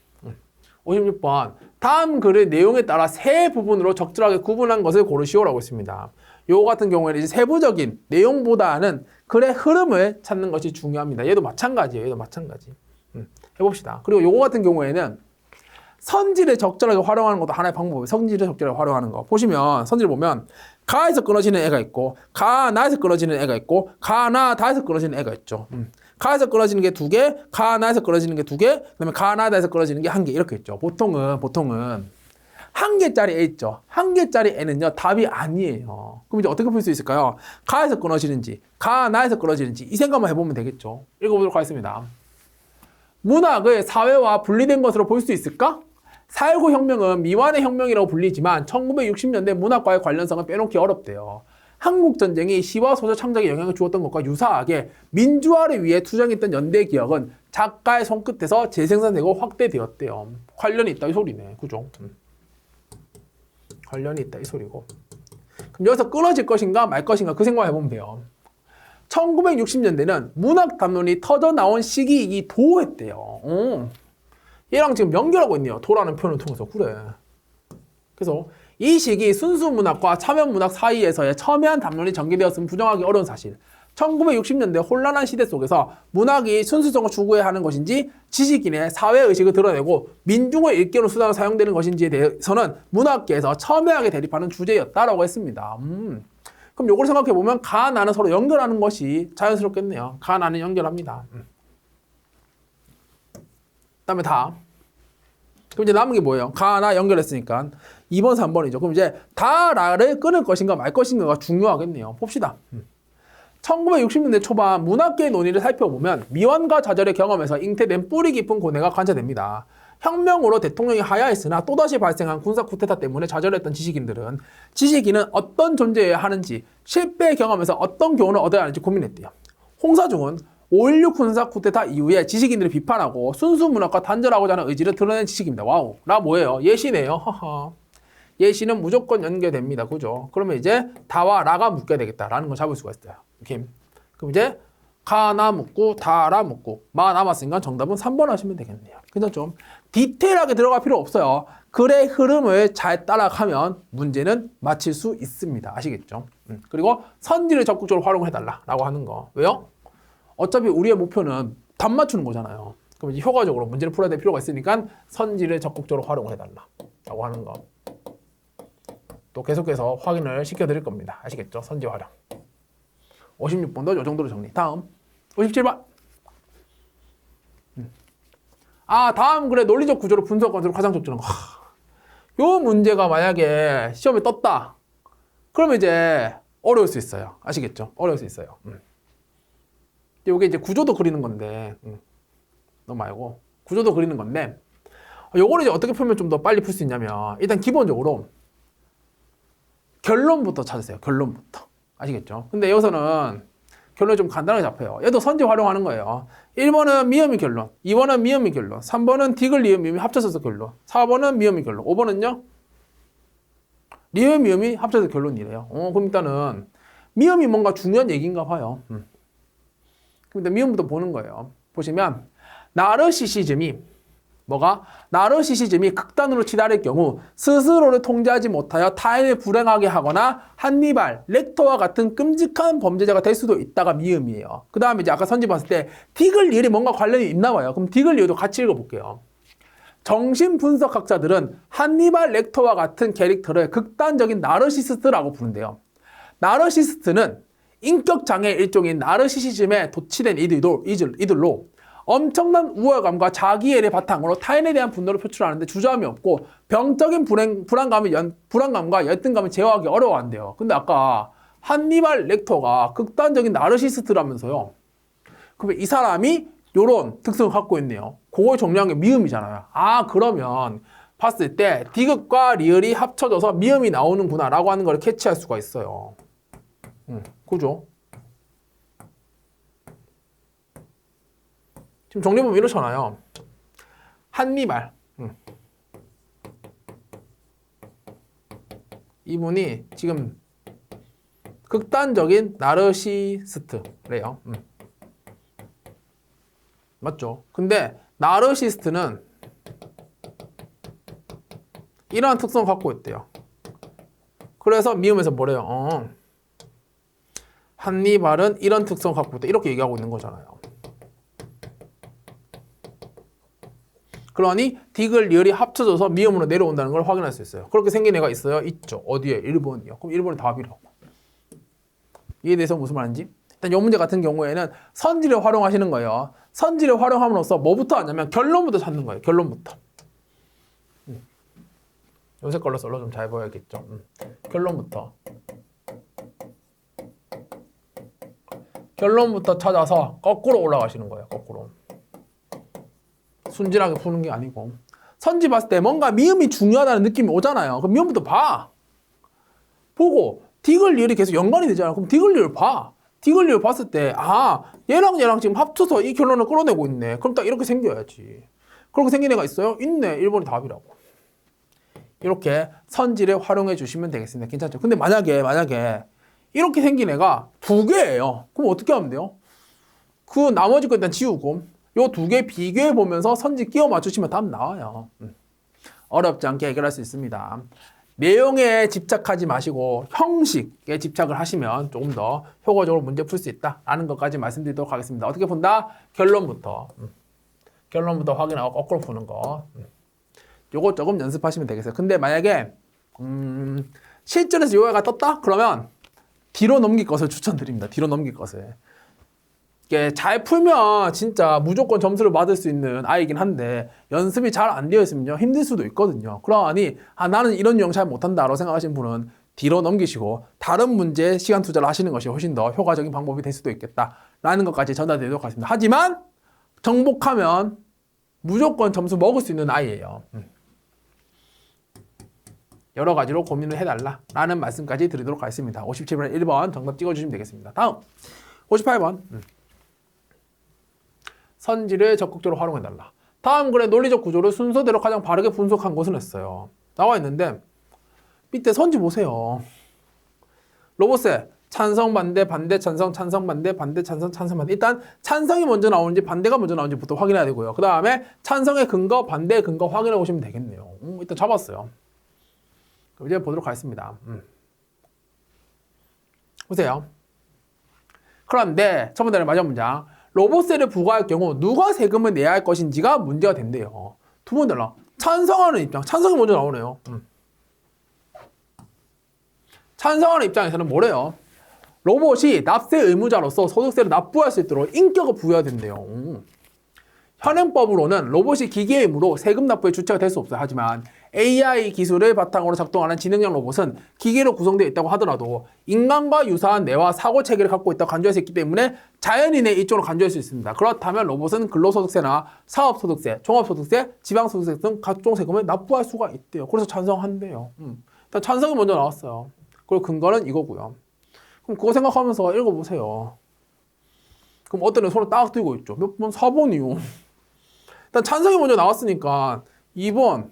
56번 다음 글의 내용에 따라 세 부분으로 적절하게 구분한 것을 고르시오라고 있습니다. 요거 같은 경우에는 이제 세부적인 내용보다는 글의 흐름을 찾는 것이 중요합니다. 얘도 마찬가지예요. 얘도 마찬가지. 해봅시다. 그리고 요거 같은 경우에는 선지를 적절하게 활용하는 것도 하나의 방법이에요. 선지를 적절하게 활용하는 거. 보시면 선지를 보면 가에서 끊어지는 애가 있고 가나에서 끊어지는 애가 있고 가나다에서 끊어지는 애가 있죠. 가에서 끊어지는 게 2개, 가나에서 끊어지는 게 2개, 그다음에 가나다에서 끊어지는 게 1개 이렇게 있죠. 보통은 1개짜리 애 있죠. 1개짜리 애는요 답이 아니에요. 그럼 이제 어떻게 풀 수 있을까요? 가에서 끊어지는지 가나에서 끊어지는지 이 생각만 해보면 되겠죠. 읽어보도록 하겠습니다. 문학을 사회와 분리된 것으로 볼 수 있을까? 4.19 혁명은 미완의 혁명이라고 불리지만 1960년대 문학과의 관련성은 빼놓기 어렵대요. 한국전쟁이 시와 소설 창작에 영향을 주었던 것과 유사하게 민주화를 위해 투쟁했던 연대 기억은 작가의 손끝에서 재생산되고 확대되었대요. 관련이 있다 이 소리네. 그죠? 관련이 있다 이 소리고. 그럼 여기서 끊어질 것인가 말 것인가 그 생각을 해보면 돼요. 1960년대는 문학 담론이 터져 나온 시기이기 도했대요. 얘랑 지금 연결하고 있네요. 도라는 표현을 통해서. 그래. 그래서 이 시기 순수 문학과 차면 문학 사이에서의 첨예한 담론이 전개되었음을 부정하기 어려운 사실. 1960년대 혼란한 시대 속에서 문학이 순수성을 추구해야 하는 것인지 지식인의 사회의식을 드러내고 민중의 일깨우는 수단으로 사용되는 것인지에 대해서는 문학계에서 첨예하게 대립하는 주제였다라고 했습니다. 그럼 요걸 생각해보면 가, 나는 서로 연결하는 것이 자연스럽겠네요. 가, 나는 연결합니다. 그다음에 다. 그럼 이제 남은 게 뭐예요? 가, 나 연결했으니까 2번, 3번이죠. 그럼 이제 다, 나를 끊을 것인가 말 것인가가 중요하겠네요. 봅시다. 1960년대 초반 문학계의 논의를 살펴보면 미완과 좌절의 경험에서 잉태된 뿌리 깊은 고뇌가 관찰됩니다. 혁명으로 대통령이 하야했으나 또다시 발생한 군사 쿠데타 때문에 좌절했던 지식인들은 지식인은 어떤 존재여야 하는지 실패의 경험에서 어떤 교훈을 얻어야 하는지 고민했대요. 홍사중은 5.16 군사 쿠데타 이후에 지식인들을 비판하고 순수 문학과 단절하고자 하는 의지를 드러낸 지식입니다. 와우. 나 뭐예요? 예시네요. 허허. 예시는 무조건 연계됩니다. 그죠? 그러면 이제 다와 라가 묶여야 되겠다라는 걸 잡을 수가 있어요. 이렇게. 그럼 이제 가나 묶고 다라 묶고 마 남았으니까 정답은 3번 하시면 되겠네요. 그래서 좀 디테일하게 들어갈 필요 없어요. 글의 흐름을 잘 따라가면 문제는 맞힐 수 있습니다. 아시겠죠? 그리고 선지를 적극적으로 활용해달라고 하는 거. 왜요? 어차피 우리의 목표는 답 맞추는 거잖아요. 그럼 이제 효과적으로 문제를 풀어야 될 필요가 있으니까 선지를 적극적으로 활용해달라고 하는 거. 또 계속해서 확인을 시켜드릴 겁니다. 아시겠죠? 선지 활용. 56번도 이 정도로 정리. 다음 57번. 다음 글의 논리적 구조로 분석하도록 가장 적절한 거. 요 문제가 만약에 시험에 떴다. 그러면 이제 어려울 수 있어요. 아시겠죠? 어려울 수 있어요. 요게 이제 구조도 그리는 건데, 너무 말고 구조도 그리는 건데, 요거를 이제 어떻게 풀면 좀 더 빨리 풀 수 있냐면 일단 기본적으로 결론부터 찾으세요. 결론부터. 아시겠죠? 근데 여기서는 결론이 좀 간단하게 잡혀요. 얘도 선지 활용하는 거예요. 1번은 미음이 결론, 2번은 미음이 결론, 3번은 디귿, 리음, 미음이 합쳐져서 결론, 4번은 미음이 결론, 5번은요? 리음, 미음이 합쳐서 결론이래요. 그럼 일단은 미음이 뭔가 중요한 얘기인가 봐요. 그럼 일단 미음부터 보는 거예요. 보시면 나르시시즘이 뭐가? 나르시시즘이 극단으로 치달을 경우 스스로를 통제하지 못하여 타인을 불행하게 하거나 한니발, 렉터와 같은 끔찍한 범죄자가 될 수도 있다가 미음이에요. 그 다음에 이제 아까 선지 봤을 때 디글리엘이 뭔가 관련이 있나 봐요. 그럼 디글리엘도 같이 읽어볼게요. 정신분석학자들은 한니발 렉터와 같은 캐릭터를 극단적인 나르시스트라고 부른대요. 나르시스트는 인격장애의 일종인 나르시시즘에 도취된 이들로 엄청난 우월감과 자기애를 바탕으로 타인에 대한 분노를 표출하는데 주저함이 없고 병적인 불안감과 열등감을 제어하기 어려워한대요. 근데 아까 한니발 렉터가 극단적인 나르시스트라면서요. 그러면 이 사람이 이런 특성을 갖고 있네요. 그걸 정리한 게 미음이잖아요. 아, 그러면 봤을 때 디귿과 리을이 합쳐져서 미음이 나오는구나 라고 하는 걸 캐치할 수가 있어요. 그죠? 지금 정리해보면 이렇잖아요. 한니발. 이분이 지금 극단적인 나르시스트래요. 맞죠? 근데 나르시스트는 이러한 특성을 갖고 있대요. 그래서 미음에서 뭐래요? 한니발은 이런 특성을 갖고 있다. 이렇게 얘기하고 있는 거잖아요. 그러니 디귿, 리을이 합쳐져서 미음으로 내려온다는 걸 확인할 수 있어요. 그렇게 생긴 애가 있어요? 있죠. 어디에? 1번이요. 그럼 1번이 답이라고. 이에 대해서 무슨 말인지? 일단 이 문제 같은 경우에는 선지를 활용하시는 거예요. 선지를 활용함으로써 뭐부터 하냐면 결론부터 찾는 거예요. 결론부터. 요새 걸로 썰로 좀 잘 보여야겠죠. 결론부터 찾아서 거꾸로 올라가시는 거예요. 거꾸로. 순진하게 푸는 게 아니고. 선지 봤을 때 뭔가 미음이 중요하다는 느낌이 오잖아요. 그럼 미음부터 봐. 보고 디귿 리을이 계속 연관이 되잖아. 그럼 디귿 리을 봐. 디귿 리을 봤을 때 얘랑 지금 합쳐서 이 결론을 끌어내고 있네. 그럼 딱 이렇게 생겨야지. 그렇게 생긴 애가 있어요? 있네. 1번이 답이라고. 이렇게 선지를 활용해 주시면 되겠습니다. 괜찮죠? 근데 만약에 이렇게 생긴 애가 두 개예요. 그럼 어떻게 하면 돼요? 그 나머지 거 일단 지우고 요 두 개 비교해 보면서 선지 끼워 맞추시면 답 나와요. 어렵지 않게 해결할 수 있습니다. 내용에 집착하지 마시고 형식에 집착을 하시면 조금 더 효과적으로 문제 풀 수 있다라는 것까지 말씀드리도록 하겠습니다. 어떻게 푼다? 결론부터 확인하고 거꾸로 푸는 거. 요거 조금 연습하시면 되겠어요. 근데 만약에 실전에서 요 애가 떴다? 그러면 뒤로 넘길 것을 추천드립니다. 뒤로 넘길 것을. 이게 잘 풀면 진짜 무조건 점수를 받을 수 있는 아이긴 한데 연습이 잘 안 되어 있으면 힘들 수도 있거든요. 그러니 나는 이런 유형 잘 못한다 라고 생각하시는 분은 뒤로 넘기시고 다른 문제에 시간 투자를 하시는 것이 훨씬 더 효과적인 방법이 될 수도 있겠다라는 것까지 전달드리도록 하겠습니다. 하지만 정복하면 무조건 점수 먹을 수 있는 아이예요. 여러 가지로 고민을 해달라라는 말씀까지 드리도록 하겠습니다. 57번 1번 정답 찍어주시면 되겠습니다. 다음 58번 선지를 적극적으로 활용해달라. 다음 글의 논리적 구조를 순서대로 가장 바르게 분석한 것은 했어요. 나와 있는데 밑에 선지 보세요. 로봇에 찬성, 반대, 반대, 찬성, 찬성, 반대, 반대, 찬성, 찬성, 반대. 일단 찬성이 먼저 나오는지 반대가 먼저 나오는지부터 확인해야 되고요. 그 다음에 찬성의 근거, 반대의 근거 확인해 보시면 되겠네요. 일단 잡았어요. 이제 보도록 하겠습니다. 보세요. 그런데 첫 번째 마지막 문장. 로봇세를 부과할 경우 누가 세금을 내야 할 것인지가 문제가 된대요. 두 번째로 찬성하는 입장. 찬성이 먼저 나오네요. 찬성하는 입장에서는 뭐래요? 로봇이 납세 의무자로서 소득세를 납부할 수 있도록 인격을 부여해야 된대요. 현행법으로는 로봇이 기계의 의무로 세금 납부의 주체가 될 수 없어요. 하지만 AI 기술을 바탕으로 작동하는 지능형 로봇은 기계로 구성되어 있다고 하더라도 인간과 유사한 뇌와 사고 체계를 갖고 있다고 간주할 수 있기 때문에 자연인의 이쪽으로 간주할 수 있습니다. 그렇다면 로봇은 근로소득세나 사업소득세, 종합소득세, 지방소득세 등 각종 세금을 납부할 수가 있대요. 그래서 찬성한대요. 일단 찬성이 먼저 나왔어요. 그리고 근거는 이거고요. 그럼 그거 생각하면서 읽어보세요. 그럼 어떤 애는 손을 딱 들고 있죠. 몇 번? 4번이요. 일단 찬성이 먼저 나왔으니까 2번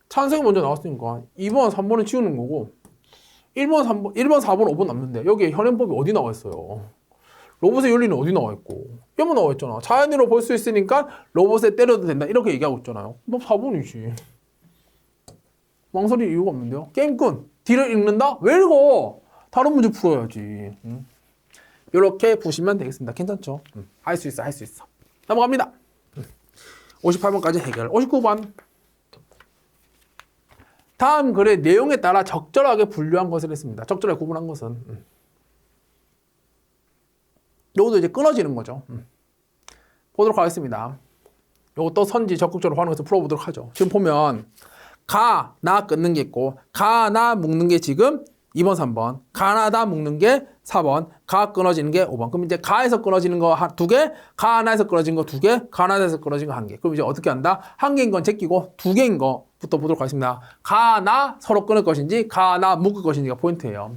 찬성이 먼저 나왔으니까 2번, 3번은 치우는 거고 1번, 4번, 5번 남는데 여기에 현행법이 어디 나와 있어요? 로봇의 윤리는 어디 나와 있고? 여기 나와 있잖아. 자연으로 볼 수 있으니까 로봇에 때려도 된다. 이렇게 얘기하고 있잖아요. 뭐 4번이지. 망설일 이유가 없는데요. 게임꾼. D를 읽는다? 왜 읽어? 다른 문제 풀어야지. 이렇게 보시면 되겠습니다. 괜찮죠? 할 수 있어, 할 수 있어. 넘어갑니다. 58번까지 해결. 59번. 다음 글의 내용에 따라 적절하게 분류한 것을 했습니다. 적절하게 구분한 것은. 요것도 이제 끊어지는 거죠. 보도록 하겠습니다. 요것도 선지 적극적으로 활용해서 풀어보도록 하죠. 지금 보면 가, 나 끊는 게 있고 가, 나 묶는 게 지금 2번, 3번, 가, 나 묶는 게 4번, 가 끊어지는 게 5번. 그럼 이제 가에서 끊어지는 거 2개, 가, 나에서 끊어진 거 2개, 가, 나에서 끊어진 거 1개. 그럼 이제 어떻게 한다? 1개인 건 제끼고 2개인 거부터 보도록 하겠습니다. 가, 나 서로 끊을 것인지 가, 나 묶을 것인지가 포인트예요.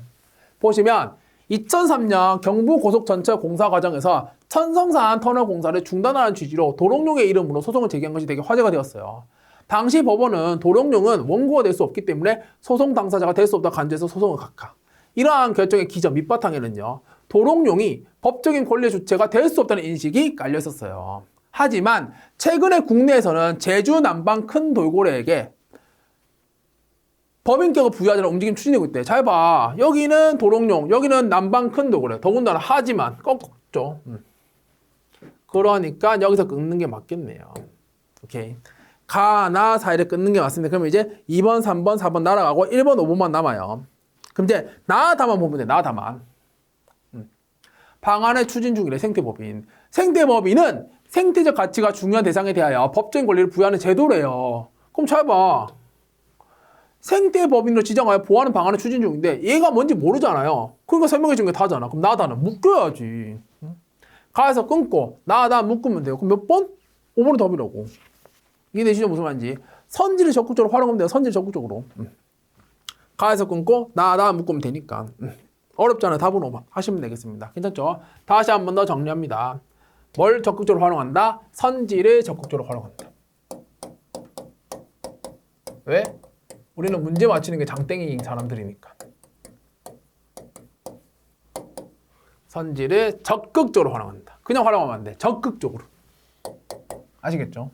보시면 2003년 경부고속전철공사 과정에서 천성산 터널 공사를 중단하는 취지로 도롱뇽의 이름으로 소송을 제기한 것이 되게 화제가 되었어요. 당시 법원은 도롱뇽은 원고가 될 수 없기 때문에 소송 당사자가 될 수 없다 간주해서 소송을 각하. 이러한 결정의 기저 밑바탕에는요. 도롱뇽이 법적인 권리 주체가 될 수 없다는 인식이 깔려 있었어요. 하지만 최근에 국내에서는 제주 남방 큰 돌고래에게 법인격을 부여하자는 움직임 추진되고 있대. 잘 봐. 여기는 도롱뇽, 여기는 남방 큰 돌고래. 더군다나 하지만 꺾었죠. 그러니까 여기서 끊는 게 맞겠네요. 오케이. 가, 나 사이를 끊는 게 맞습니다. 그러면 이제 2번, 3번, 4번 날아가고 1번, 5번만 남아요. 그럼 이제 나, 다만 보면 돼. 나, 다만. 방안의 추진 중이래. 생태법인. 생태법인은 생태적 가치가 중요한 대상에 대하여 법적인 권리를 부여하는 제도래요. 그럼 잘 봐. 생태법인으로 지정하여 보호하는 방안을 추진 중인데 얘가 뭔지 모르잖아요. 그러니까 설명해 준 게 다잖아. 그럼 나다는 묶여야지. 가에서 끊고 나다 묶으면 돼요. 그럼 몇 번? 5번은 답이라고. 이해되시죠? 무슨 말인지. 선지를 적극적으로 활용하면 돼요. 선지를 적극적으로. 가에서 끊고 나다 묶으면 되니까. 어렵잖아요. 답은 5번 하시면 되겠습니다. 괜찮죠? 다시 한 번 더 정리합니다. 뭘 적극적으로 활용한다? 선지를 적극적으로 활용한다. 왜? 우리는 문제 맞히는 게 장땡이인 사람들이니까. 선지를 적극적으로 활용한다. 그냥 활용하면 안 돼. 적극적으로. 아시겠죠?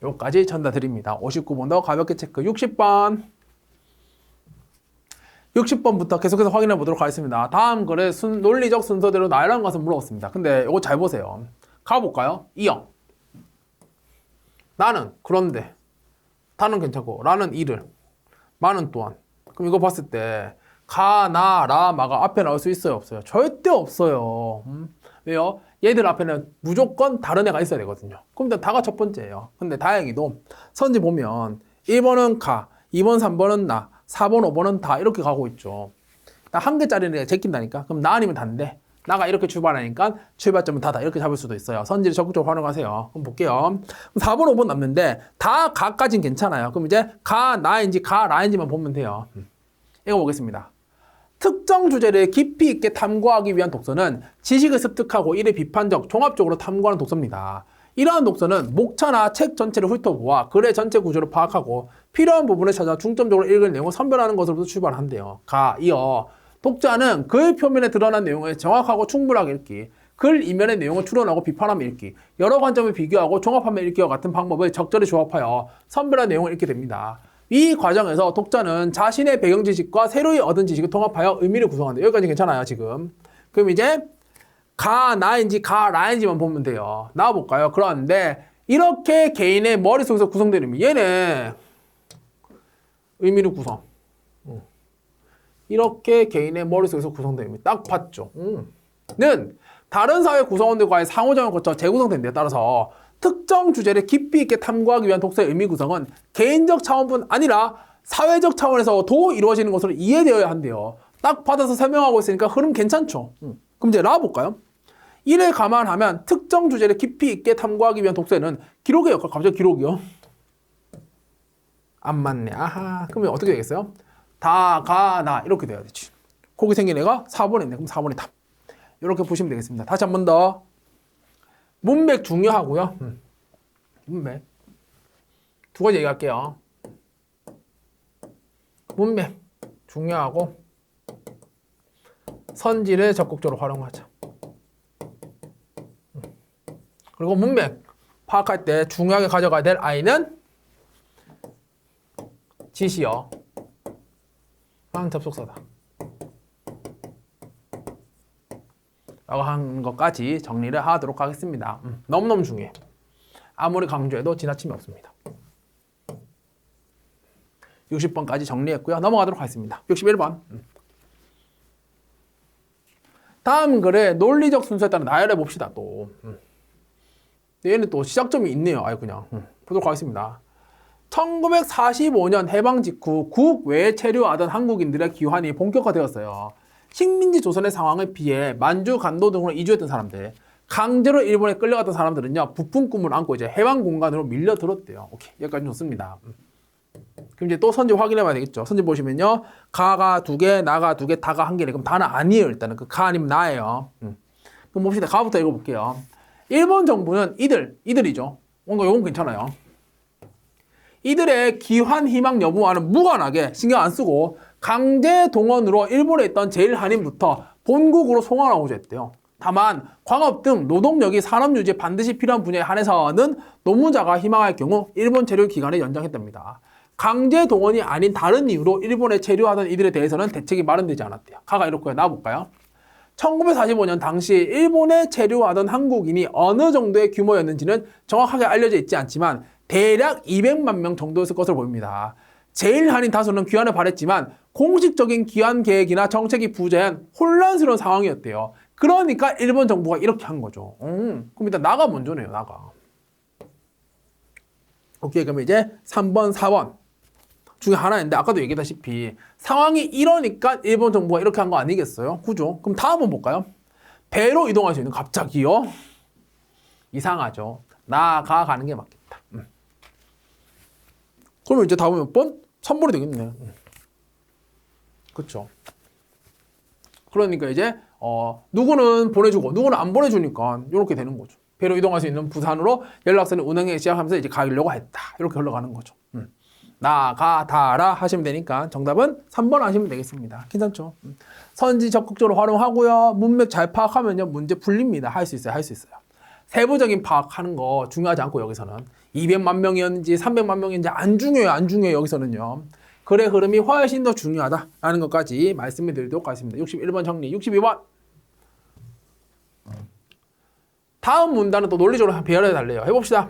여기까지 전달드립니다. 59번도 가볍게 체크. 60번. 60번부터 계속해서 확인해 보도록 하겠습니다. 다음 글의 논리적 순서대로 나열한 것을 물어봤습니다. 근데 이거 잘 보세요. 가볼까요? 2형. 나는 그런데 다는 괜찮고 라는 이를 마는 또한. 그럼 이거 봤을 때 가, 나, 라, 마가 앞에 나올 수 있어요? 없어요? 절대 없어요. 왜요? 얘들 앞에는 무조건 다른 애가 있어야 되거든요. 그럼 일단 다가 첫 번째예요. 근데 다행히도 선지 보면 1번은 가, 2번, 3번은 나, 4번, 5번은 다 이렇게 가고 있죠. 딱 한 개짜리는 애가 제낀다니까? 그럼 나 아니면 다인데 나가 이렇게 출발하니까 출발점은 다다 이렇게 잡을 수도 있어요. 선지를 적극적으로 활용하세요. 그럼 볼게요. 4번, 5번 남는데 다 가까진 괜찮아요. 그럼 이제 가, 나인지 가, 라인지만 보면 돼요. 이거 보겠습니다. 특정 주제를 깊이 있게 탐구하기 위한 독서는 지식을 습득하고 이를 비판적, 종합적으로 탐구하는 독서입니다. 이러한 독서는 목차나 책 전체를 훑어보아 글의 전체 구조를 파악하고 필요한 부분을 찾아 중점적으로 읽을 내용을 선별하는 것으로부터 출발한대요. 이어 독자는 글 표면에 드러난 내용을 정확하고 충분하게 읽기, 글 이면의 내용을 추론하고 비판하며 읽기, 여러 관점을 비교하고 종합하며 읽기와 같은 방법을 적절히 조합하여 선별한 내용을 읽게 됩니다. 이 과정에서 독자는 자신의 배경 지식과 새로이 얻은 지식을 통합하여 의미를 구성한다. 여기까지 괜찮아요, 지금. 그럼 이제 가, 나인지 가, 라인지만 보면 돼요. 나와볼까요? 그런데 이렇게 개인의 머릿속에서 구성된 의미, 얘네 의미를 구성. 이렇게 개인의 머릿속에서 구성된 의미 딱 봤죠. 는 다른 사회 구성원들과의 상호작용을 거쳐 재구성된데 따라서 특정 주제를 깊이 있게 탐구하기 위한 독서의 의미 구성은 개인적 차원뿐 아니라 사회적 차원에서도 이루어지는 것으로 이해되어야 한대요. 딱 받아서 설명하고 있으니까 흐름 괜찮죠. 그럼 이제 나와볼까요? 이를 감안하면 특정 주제를 깊이 있게 탐구하기 위한 독서에는 기록의 역할, 갑자기 기록이요? 안 맞네. 아하. 그러면 어떻게 되겠어요? 다, 가, 나 이렇게 돼야 되지. 거기 생긴 애가 4번에 있네. 그럼 4번이 답. 이렇게 보시면 되겠습니다. 다시 한 번 더. 문맥 중요하고요. 문맥. 두 가지 얘기할게요. 문맥 중요하고 선지를 적극적으로 활용하자. 그리고 문맥 파악할 때 중요하게 가져가야 될 I는 지시어 랑 접속사다 라고 하는 것까지 정리를 하도록 하겠습니다. 너무너무 중요해. 아무리 강조해도 지나침이 없습니다. 60번까지 정리했고요. 넘어가도록 하겠습니다. 61번. 다음 글의 논리적 순서에 따라 나열해 봅시다. 또 얘는 또 시작점이 있네요. 아예 그냥 보도록 하겠습니다. 1945년 해방 직후 국외에 체류하던 한국인들의 귀환이 본격화되었어요. 식민지 조선의 상황에 비해 만주, 간도 등으로 이주했던 사람들, 강제로 일본에 끌려갔던 사람들은요, 부푼 꿈을 안고 이제 해방 공간으로 밀려들었대요. 오케이, 여기까지 좋습니다. 그럼 이제 또 선지 확인해 봐야 되겠죠. 선지 보시면요, 가가 2개, 나가 2개, 다가 1개네. 그럼 다는 아니에요. 일단은 그 가 아니면 나예요. 그럼 봅시다. 가부터 읽어볼게요. 일본 정부는 이들이죠. 뭔가 요건 괜찮아요. 이들의 귀환 희망 여부와는 무관하게 신경 안 쓰고 강제 동원으로 일본에 있던 제일한인부터 본국으로 송환하고자 했대요. 다만 광업 등 노동력이 산업 유지에 반드시 필요한 분야에 한해서는 노무자가 희망할 경우 일본 체류 기간을 연장했답니다. 강제 동원이 아닌 다른 이유로 일본에 체류하던 이들에 대해서는 대책이 마련되지 않았대요. 가가 이렇게 나와볼까요? 1945년 당시 일본에 체류하던 한국인이 어느 정도의 규모였는지는 정확하게 알려져 있지 않지만 대략 200만 명 정도였을 것으로 보입니다. 제일한인 다수는 귀환을 바랬지만 공식적인 귀환 계획이나 정책이 부재한 혼란스러운 상황이었대요. 그러니까 일본 정부가 이렇게 한 거죠. 그럼 일단 나가 먼저네요. 나가. 오케이, 그러면 이제 3번, 4번 중에 하나인데 아까도 얘기했다시피 상황이 이러니까 일본 정부가 이렇게 한 거 아니겠어요? 그죠? 그럼 다음 번 볼까요? 배로 이동할 수 있는, 갑자기요? 이상하죠. 나가 가는 게 맞겠다. 그러면 이제 다음은 몇 번? 3번이 되겠네. 그렇죠. 그러니까 이제 누구는 보내주고 누구는 안 보내주니까 이렇게 되는 거죠. 배로 이동할 수 있는 부산으로 연락선을 운행하기 시작하면서 이제 가려고 했다. 이렇게 흘러가는 거죠. 나가다라 하시면 되니까 정답은 3번 하시면 되겠습니다. 괜찮죠? 선지 적극적으로 활용하고요. 문맥 잘 파악하면요. 문제 풀립니다. 할 수 있어요. 할 수 있어요. 세부적인 파악하는 거 중요하지 않고 여기서는 200만 명이었는지 300만 명이었는지 안 중요해요. 안 중요해요. 여기서는요. 글의 흐름이 훨씬 더 중요하다라는 것까지 말씀을 드리도록 하겠습니다. 61번 정리. 62번. 다음 문단은 또 논리적으로 배열해 달래요. 해봅시다.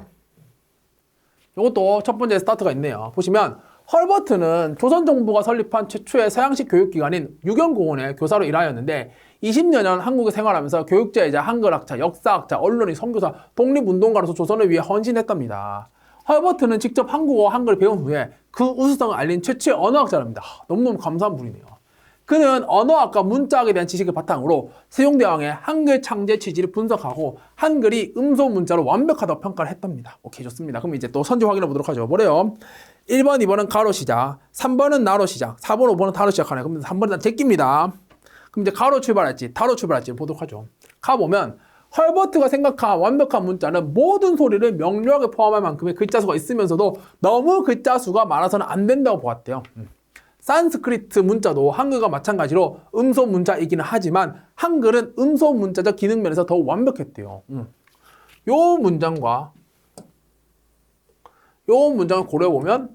이것도 첫 번째 스타트가 있네요. 보시면 헐버트는 조선 정부가 설립한 최초의 서양식 교육기관인 유경공원의 교사로 일하였는데 20여 년 한국에 생활하면서 교육자이자 한글학자, 역사학자, 언론인, 선교사, 독립운동가로서 조선을 위해 헌신했답니다. 헐버트는 직접 한국어, 한글을 배운 후에 그 우수성을 알린 최초의 언어학자랍니다. 너무너무 감사한 분이네요. 그는 언어학과 문자학에 대한 지식을 바탕으로 세종대왕의 한글 창제 취지를 분석하고 한글이 음소 문자로 완벽하다고 평가를 했답니다. 오케이, 좋습니다. 그럼 이제 또 선지 확인해 보도록 하죠. 뭐래요? 1번, 2번은 가로 시작, 3번은 나로 시작, 4번, 5번은 다로 시작하네요. 그럼 3번은 다 제끼입니다. 그럼 이제 가로 출발할지 다로 출발할지 보도록 하죠. 가보면 헐버트가 생각한 완벽한 문자는 모든 소리를 명료하게 포함할 만큼의 글자 수가 있으면서도 너무 글자 수가 많아서는 안 된다고 보았대요. 산스크리트 문자도 한글과 마찬가지로 음소 문자이기는 하지만 한글은 음소 문자적 기능 면에서 더 완벽했대요. 요 문장과 요 문장을 고려해보면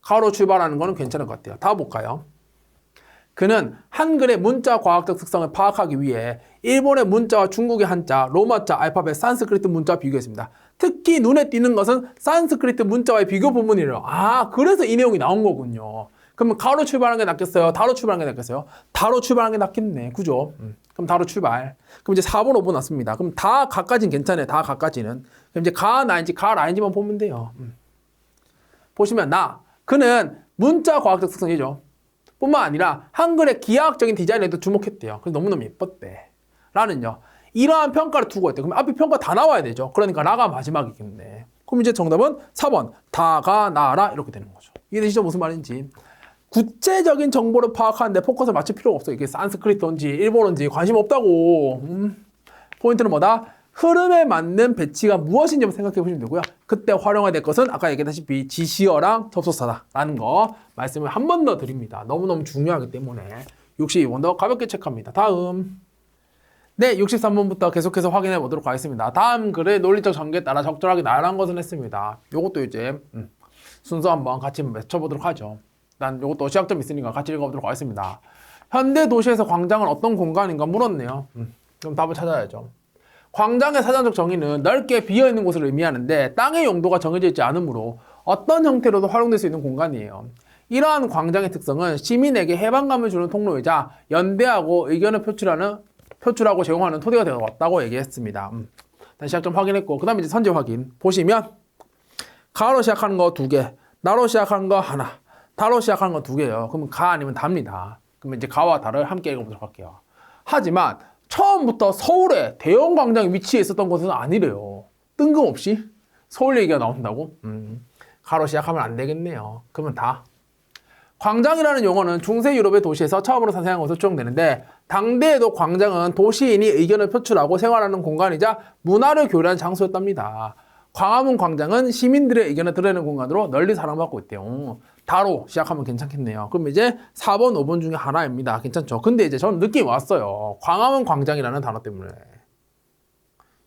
가로 출발하는 거는 괜찮을 것 같아요. 다 볼까요? 그는 한글의 문자 과학적 특성을 파악하기 위해 일본의 문자와 중국의 한자, 로마자, 알파벳, 산스크리트 문자와 비교했습니다. 특히 눈에 띄는 것은 산스크리트 문자와의 비교 부분이래요. 아, 그래서 이 내용이 나온 거군요. 그러면 가로 출발하는 게 낫겠어요? 다로 출발하는 게 낫겠어요? 다로 출발하는 게 낫겠네. 그죠? 그럼 다로 출발. 그럼 이제 4번, 5번 났습니다. 그럼 다 가까지는 괜찮아요. 다 가까지는. 그럼 이제 가, 나인지, 가, 라인지만 보면 돼요. 보시면 그는 문자 과학적 특성이죠. 뿐만 아니라 한글의 기하학적인 디자인에도 주목했대요. 그래서 너무너무 예뻤대. 라는요. 이러한 평가를 두고 있대요. 그럼 앞에 평가 다 나와야 되죠. 그러니까 나가 마지막이겠네. 그럼 이제 정답은 4번. 다가 나라 이렇게 되는 거죠. 이해되시죠? 무슨 말인지. 구체적인 정보를 파악하는데 포커스를 맞출 필요가 없어요. 이게 산스크리트인지 일본어인지 관심 없다고. 포인트는 뭐다? 흐름에 맞는 배치가 무엇인지 생각해 보시면 되고요. 그때 활용해야 될 것은 아까 얘기했다시피 지시어랑 접속사다라는 거 말씀을 한 번 더 드립니다. 너무너무 중요하기 때문에 62번 더 가볍게 체크합니다. 다음. 네, 63번부터 계속해서 확인해 보도록 하겠습니다. 다음 글의 논리적 전개에 따라 적절하게 나열한 것은 했습니다. 요것도 이제 순서 한번 같이 맺혀보도록 하죠. 일단 요것도 시각점 있으니까 같이 읽어보도록 하겠습니다. 현대 도시에서 광장은 어떤 공간인가 물었네요. 그럼 답을 찾아야죠. 광장의 사전적 정의는 넓게 비어있는 곳을 의미하는데 땅의 용도가 정해져 있지 않으므로 어떤 형태로도 활용될 수 있는 공간이에요. 이러한 광장의 특성은 시민에게 해방감을 주는 통로이자 연대하고 의견을 표출하고 제공하는 토대가 되어왔다고 얘기했습니다. 다시 시작점 확인했고, 그 다음에 이제 선제 확인. 보시면, 가로 시작하는 거 2개, 나로 시작하는 거 하나, 다로 시작하는 거 2개예요. 그러면 가 아니면 답니다. 그러면 이제 가와 다를 함께 읽어보도록 할게요. 하지만, 처음부터 서울에 대형 광장이 위치해 있었던 것은 아니래요. 뜬금없이 서울 얘기가 나온다고? 가로 시작하면 안 되겠네요. 그러면 다. 광장이라는 용어는 중세 유럽의 도시에서 처음으로 탄생한 것으로 추정되는데 당대에도 광장은 도시인이 의견을 표출하고 생활하는 공간이자 문화를 교류하는 장소였답니다. 광화문 광장은 시민들의 의견을 드러내는 공간으로 널리 사랑받고 있대요. 다로 시작하면 괜찮겠네요. 그럼 이제 4번, 5번 중에 하나입니다. 괜찮죠? 근데 이제 저는 느낌이 왔어요. 광화문 광장이라는 단어 때문에.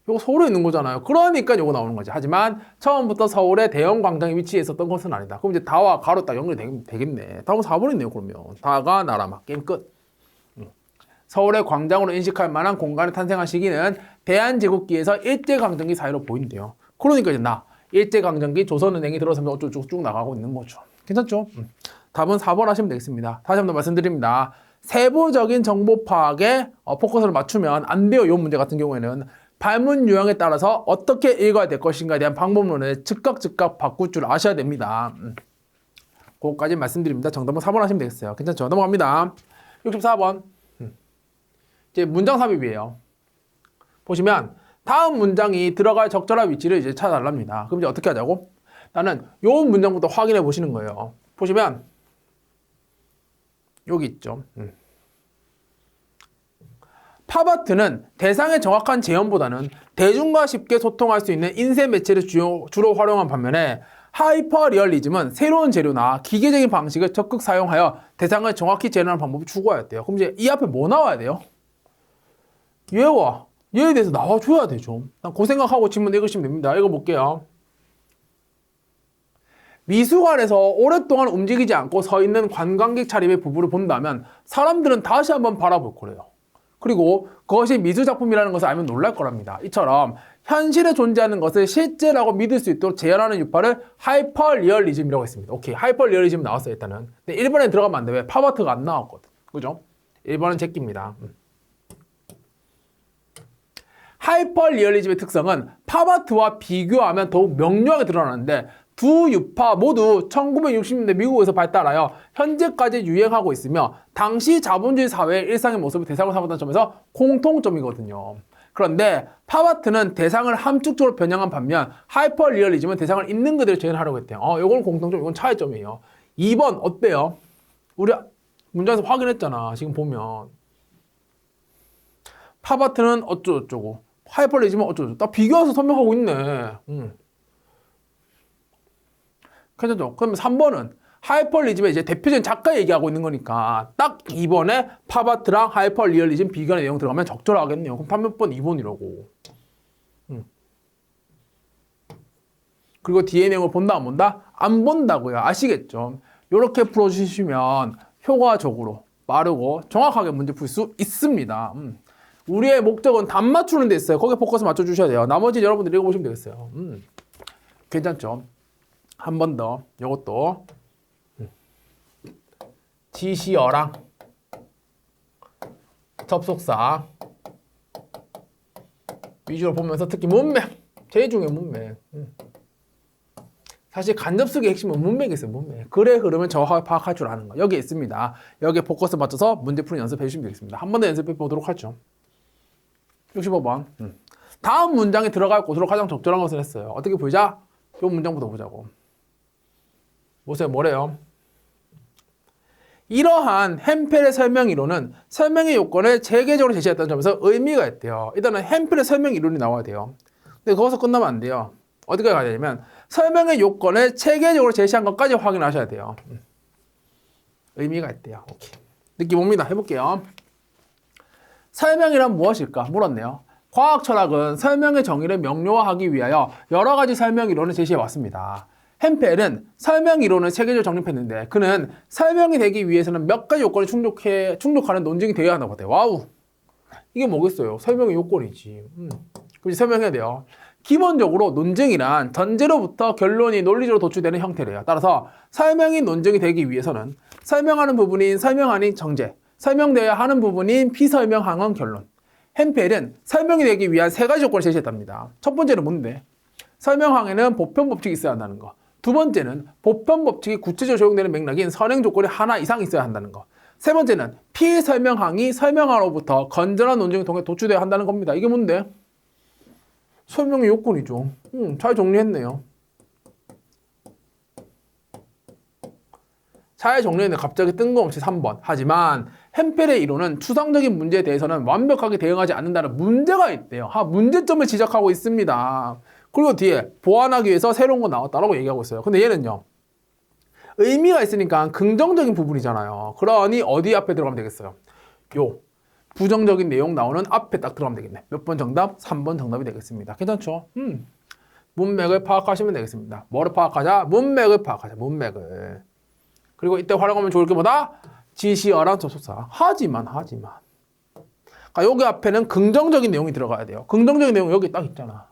이거 서울에 있는 거잖아요. 그러니까 이거 나오는 거지. 하지만 처음부터 서울에 대형 광장이 위치해 있었던 것은 아니다. 그럼 이제 다와 가로 딱 연결이 되겠네. 답은 4번이네요. 그러면 다가 나라마 게임 끝. 서울의 광장으로 인식할 만한 공간이 탄생한 시기는 대한제국기에서 일제강점기 사이로 보인대요. 그러니까 이제 일제강점기 조선은행이 들어서면서 어쩌고 쭉 나가고 있는 거죠. 괜찮죠? 답은 4번 하시면 되겠습니다. 다시 한번 말씀드립니다. 세부적인 정보 파악에 포커스를 맞추면 안 돼요. 이 문제 같은 경우에는 발문 유형에 따라서 어떻게 읽어야 될 것인가에 대한 방법론을 즉각 바꿀 줄 아셔야 됩니다. 그것까지 말씀드립니다. 정답은 4번 하시면 되겠어요. 괜찮죠? 넘어갑니다. 64번. 이제 문장 삽입이에요. 보시면 다음 문장이 들어갈 적절한 위치를 이제 찾아달랍니다. 그럼 이제 어떻게 하자고? 나는 요 문장부터 확인해 보시는 거예요. 보시면 여기 있죠. 팝아트는 대상의 정확한 재현보다는 대중과 쉽게 소통할 수 있는 인쇄 매체를 주로 활용한 반면에 하이퍼리얼리즘은 새로운 재료나 기계적인 방식을 적극 사용하여 대상을 정확히 재현하는 방법을 추구해야 돼요. 그럼 이제 이 앞에 뭐 나와야 돼요? 얘와 얘에 대해서 나와줘야 되죠. 그 생각하고 질문 읽으시면 됩니다. 읽어볼게요. 미술관에서 오랫동안 움직이지 않고 서 있는 관광객 차림의 부부를 본다면 사람들은 다시 한번 바라볼 거래요. 그리고 그것이 미술작품이라는 것을 알면 놀랄 거랍니다. 이처럼 현실에 존재하는 것을 실제라고 믿을 수 있도록 재현하는 유파를 하이퍼리얼리즘이라고 했습니다. 오케이, 하이퍼리얼리즘 나왔어요 일단은. 근데 1번에 들어가면 안 돼. 왜? 팝아트가 안 나왔거든. 그죠? 1번은 제끼입니다. 하이퍼리얼리즘의 특성은 팝아트와 비교하면 더욱 명료하게 드러나는데 두 유파 모두 1960년대 미국에서 발달하여 현재까지 유행하고 있으며 당시 자본주의 사회의 일상의 모습을 대상으로 삼았다는 점에서 공통점이거든요. 그런데 팝아트는 대상을 함축적으로 변형한 반면 하이퍼리얼리즘은 대상을 있는 그대로 재현하려고 했대요. 이건 공통점, 이건 차이점이에요. 2번 어때요? 우리 문장에서 확인했잖아. 지금 보면 팝아트는 어쩌고저쩌고 하이퍼리얼리즘은 어쩌고저쩌고 딱 비교해서 설명하고 있네. 괜찮죠? 그러면 3번은 하이퍼리얼리즘의 이제 대표적인 작가 얘기하고 있는 거니까 딱 2번에 팝아트랑 하이퍼리얼리즘 비교하는 내용 들어가면 적절하겠네요. 그럼 답 몇 번? 2번이라고. 그리고 뒤에 내용을 본다 안 본다? 안 본다고요. 아시겠죠? 이렇게 풀어주시면 효과적으로 빠르고 정확하게 문제 풀 수 있습니다. 우리의 목적은 답 맞추는 데 있어요. 거기에 포커스 맞춰주셔야 돼요. 나머지 여러분들이 읽어보시면 되겠어요. 괜찮죠? 한 번 더 이것도 지시어랑 접속사 위주로 보면서 특히 문맥 제일 중요한 문맥. 사실 간접수의 핵심은 문맥이 있어요. 문맥. 글의 흐름을 정확하게 파악할 줄 아는 거 여기에 있습니다. 여기에 포커스 맞춰서 문제 푸는 연습해 주시면 되겠습니다. 한 번 더 연습해 보도록 하죠. 65번 다음 문장에 들어갈 곳으로 가장 적절한 것을 했어요. 어떻게 보자? 이 문장부터 보자고. 보세요. 뭐래요? 이러한 햄펠의 설명 이론은 설명의 요건을 체계적으로 제시했다는 점에서 의미가 있대요. 일단은 햄펠의 설명 이론이 나와야 돼요. 근데 거기서 끝나면 안 돼요. 어디까지 가야 되냐면 설명의 요건을 체계적으로 제시한 것까지 확인하셔야 돼요. 의미가 있대요. 오케이. 느낌 옵니다. 해볼게요. 설명이란 무엇일까? 물었네요. 과학 철학은 설명의 정의를 명료화하기 위하여 여러 가지 설명 이론을 제시해 왔습니다. 햄펠은 설명 이론을 체계적으로 정립했는데 그는 설명이 되기 위해서는 몇 가지 요건을 충족하는 논증이 되어야 한다고 해요. 와우! 이게 뭐겠어요? 설명의 요건이지. 그럼 설명해야 돼요. 기본적으로 논증이란 전제로부터 결론이 논리적으로 도출되는 형태래요. 따라서 설명이 논증이 되기 위해서는 설명하는 부분인 설명하는 정제, 설명되어야 하는 부분인 피설명항은 결론. 햄펠은 설명이 되기 위한 세 가지 조건을 제시했답니다. 첫 번째는 뭔데? 설명항에는 보편법칙이 있어야 한다는 거. 두 번째는 보편법칙이 구체적으로 적용되는 맥락인 선행 조건이 하나 이상 있어야 한다는 거. 세 번째는 피설명항이 설명항으로부터 건전한 논증을 통해 도출되어야 한다는 겁니다. 이게 뭔데? 설명의 요건이죠. 잘 정리했네요. 잘 정리했는데 갑자기 뜬금없이 3번. 하지만 햄펠의 이론은 추상적인 문제에 대해서는 완벽하게 대응하지 않는다는 문제가 있대요. 문제점을 지적하고 있습니다. 그리고 뒤에 보완하기 위해서 새로운 거 나왔다라고 얘기하고 있어요. 근데 얘는요. 의미가 있으니까 긍정적인 부분이잖아요. 그러니 어디 앞에 들어가면 되겠어요? 요 부정적인 내용 나오는 앞에 딱 들어가면 되겠네. 몇 번 정답? 3번 정답이 되겠습니다. 괜찮죠? 문맥을 파악하시면 되겠습니다. 뭐를 파악하자? 문맥을 파악하자. 문맥을. 그리고 이때 활용하면 좋을 게 뭐다? 지시어랑 접속사. 하지만. 그러니까 여기 앞에는 긍정적인 내용이 들어가야 돼요. 긍정적인 내용 여기 딱 있잖아.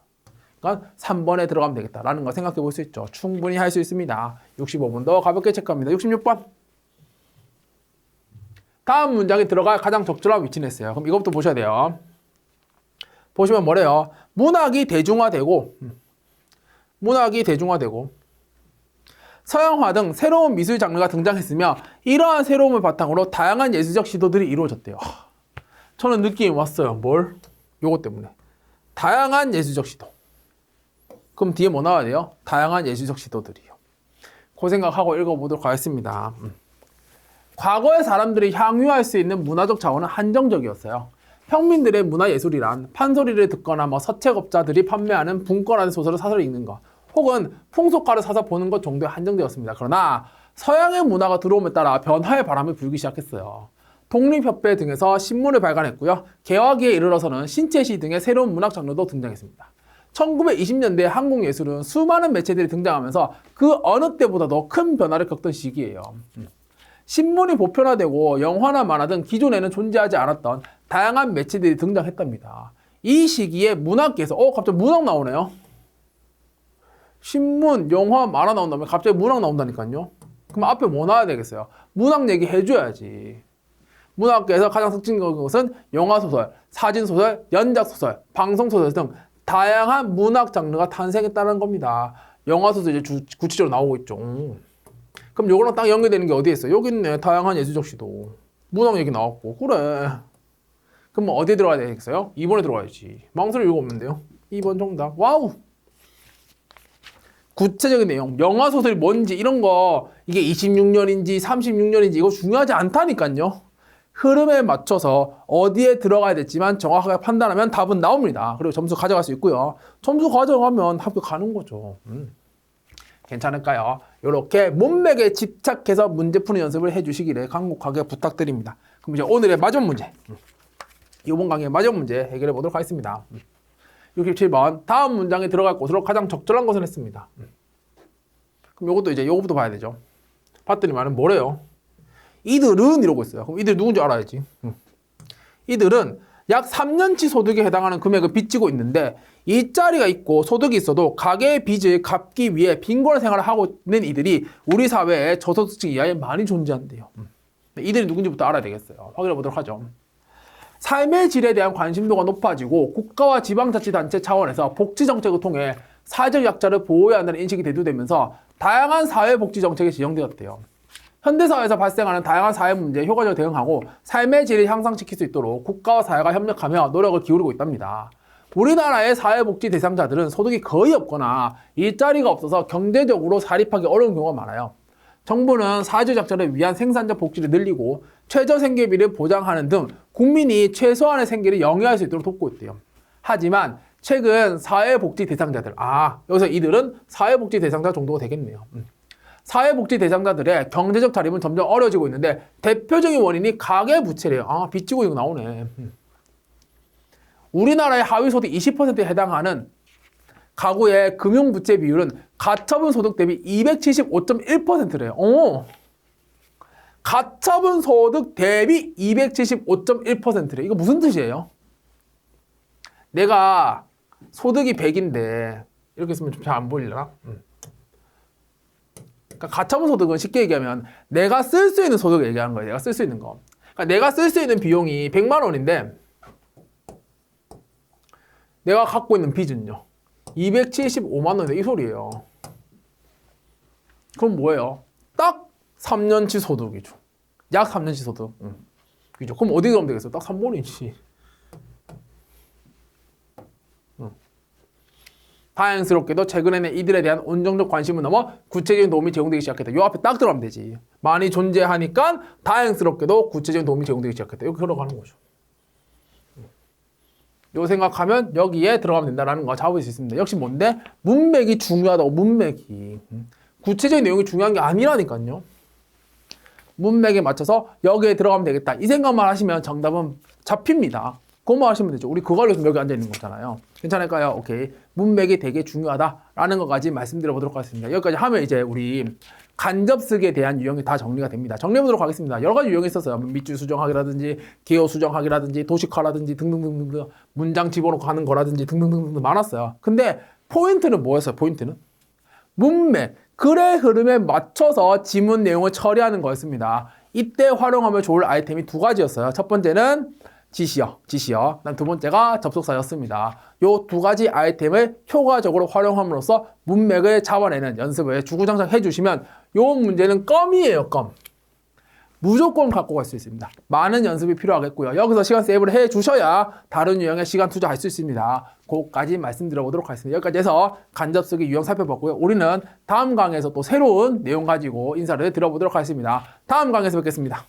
그러니까 3번에 들어가면 되겠다라는 걸 생각해 볼 수 있죠. 충분히 할 수 있습니다. 65번도 가볍게 체크합니다. 66번. 다음 문장에 들어갈 가장 적절한 위치는 했어요. 그럼 이것부터 보셔야 돼요. 보시면 뭐래요? 문학이 대중화되고 서양화 등 새로운 미술 장르가 등장했으며 이러한 새로움을 바탕으로 다양한 예술적 시도들이 이루어졌대요. 저는 느낌이 왔어요. 뭘? 요것 때문에. 다양한 예술적 시도. 그럼 뒤에 뭐 나와야 돼요? 다양한 예술적 시도들이요. 그 생각하고 읽어보도록 하겠습니다. 과거의 사람들이 향유할 수 있는 문화적 자원은 한정적이었어요. 평민들의 문화예술이란 판소리를 듣거나 서책업자들이 판매하는 분권하는 소설을 사서 읽는 것, 혹은 풍속가를 사서 보는 것 정도에 한정되었습니다. 그러나 서양의 문화가 들어옴에 따라 변화의 바람이 불기 시작했어요. 독립협회 등에서 신문을 발간했고요. 개화기에 이르러서는 신체시 등의 새로운 문학 장르도 등장했습니다. 1920년대 한국 예술은 수많은 매체들이 등장하면서 그 어느 때보다도 큰 변화를 겪던 시기예요. 신문이 보편화되고 영화나 만화 등 기존에는 존재하지 않았던 다양한 매체들이 등장했답니다. 이 시기에 문학계에서 갑자기 문학 나오네요. 신문, 영화, 만화 나온다면 갑자기 문학 나온다니까요. 그럼 앞에 뭐 나와야 되겠어요? 문학 얘기 해줘야지. 문학계에서 가장 특징적인 것은 영화소설, 사진소설, 연작소설, 방송소설 등 다양한 문학 장르가 탄생했다는 겁니다. 영화소설 이제 구체적으로 나오고 있죠. 그럼 요거랑 딱 연결되는 게 어디에 있어요? 여기 있네. 다양한 예술적 시도. 문학 얘기 나왔고. 그래. 그럼 뭐 어디에 들어가야 되겠어요? 2번에 들어가야지. 망설일 이유가 없는데요. 2번 정답. 와우! 구체적인 내용, 영화소설이 뭔지 이런 거 이게 26년인지 36년인지 이거 중요하지 않다니까요. 흐름에 맞춰서 어디에 들어가야 됐지만 정확하게 판단하면 답은 나옵니다. 그리고 점수 가져갈 수 있고요. 점수 가져가면 합격하는 거죠. 괜찮을까요? 이렇게 문맥에 집착해서 문제 푸는 연습을 해주시기를 간곡하게 부탁드립니다. 그럼 이제 오늘의 마지막 문제. 이번 강의의 마지막 문제 해결해 보도록 하겠습니다. 67번. 다음 문장에 들어갈 곳으로 가장 적절한 것을 했습니다. 그럼 이것도 이제 이거부터 봐야 되죠. 봤더니 말은 뭐래요? 이들은 이러고 있어요. 그럼 이들 누군지 알아야지. 이들은 약 3년치 소득에 해당하는 금액을 빚지고 있는데 일자리가 있고 소득이 있어도 가계의 빚을 갚기 위해 빈곤의 생활을 하고 있는 이들이 우리 사회에 저소득층 이하에 많이 존재한대요. 이들이 누군지부터 알아야 되겠어요. 확인해 보도록 하죠. 삶의 질에 대한 관심도가 높아지고 국가와 지방자치단체 차원에서 복지정책을 통해 사회적 약자를 보호해야 한다는 인식이 대두되면서 다양한 사회복지정책이 지정되었대요. 현대사회에서 발생하는 다양한 사회 문제에 효과적으로 대응하고 삶의 질을 향상시킬 수 있도록 국가와 사회가 협력하며 노력을 기울이고 있답니다. 우리나라의 사회복지 대상자들은 소득이 거의 없거나 일자리가 없어서 경제적으로 자립하기 어려운 경우가 많아요. 정부는 사회적 약자를 위한 생산적 복지를 늘리고 최저 생계비를 보장하는 등 국민이 최소한의 생계를 영위할 수 있도록 돕고 있대요. 하지만 최근 사회복지 대상자들, 여기서 이들은 사회복지 대상자 정도가 되겠네요. 사회복지 대상자들의 경제적 자립은 점점 어려지고 있는데 대표적인 원인이 가계부채래요. 아, 빚지고 이거 나오네. 우리나라의 하위소득 20%에 해당하는 가구의 금융부채 비율은 가처분 소득 대비 275.1%래요. 가처분 소득 대비 275.1%래. 이거 무슨 뜻이에요? 내가 소득이 100인데 이렇게 쓰면 좀 잘 안 보이려나? 그러니까 가처분 소득은 쉽게 얘기하면 내가 쓸 수 있는 소득을 얘기하는 거예요. 내가 쓸 수 있는 거. 그러니까 내가 쓸 수 있는 비용이 100만 원인데 내가 갖고 있는 빚은요 275만 원이다 이 소리예요. 그럼 뭐예요? 딱 3년치 소득이죠. 약 3년치 소득. 그죠? 그럼 어디 가면 되겠어요? 딱 3번이지. 다행스럽게도 최근에는 이들에 대한 온정적 관심은 넘어 구체적인 도움이 제공되기 시작했다. 요 앞에 딱 들어가면 되지. 많이 존재하니까 다행스럽게도 구체적인 도움이 제공되기 시작했다. 이렇게 들어가는 거죠. 요 생각하면 여기에 들어가면 된다라는 거 잡을 수 있습니다. 역시 뭔데? 문맥이 중요하다고. 문맥이. 구체적인 내용이 중요한 게 아니라니까요. 문맥에 맞춰서 여기에 들어가면 되겠다. 이 생각만 하시면 정답은 잡힙니다. 그것만 하시면 되죠. 우리 그거 알려주면 여기 앉아있는 거잖아요. 괜찮을까요? 오케이. 문맥이 되게 중요하다라는 것까지 말씀드려보도록 하겠습니다. 여기까지 하면 이제 우리 간접쓰기에 대한 유형이 다 정리가 됩니다. 정리해보도록 하겠습니다. 여러 가지 유형이 있었어요. 밑줄 수정하기라든지 개요 수정하기라든지 도식화라든지 등등등등 문장 집어넣고 하는 거라든지 등등등등 많았어요. 근데 포인트는 뭐였어요? 포인트는? 문맥, 글의 흐름에 맞춰서 지문 내용을 처리하는 거였습니다. 이때 활용하면 좋을 아이템이 두 가지였어요. 첫 번째는 지시어. 그다음 두 번째가 접속사였습니다. 요 두 가지 아이템을 효과적으로 활용함으로써 문맥을 잡아내는 연습을 주구장창 해주시면 요 문제는 껌이에요, 껌. 무조건 갖고 갈 수 있습니다. 많은 연습이 필요하겠고요. 여기서 시간 세이브를 해주셔야 다른 유형에 시간 투자할 수 있습니다. 그것까지 말씀드려보도록 하겠습니다. 여기까지 해서 간접쓰기 유형 살펴봤고요. 우리는 다음 강의에서 또 새로운 내용 가지고 인사를 드려보도록 하겠습니다. 다음 강의에서 뵙겠습니다.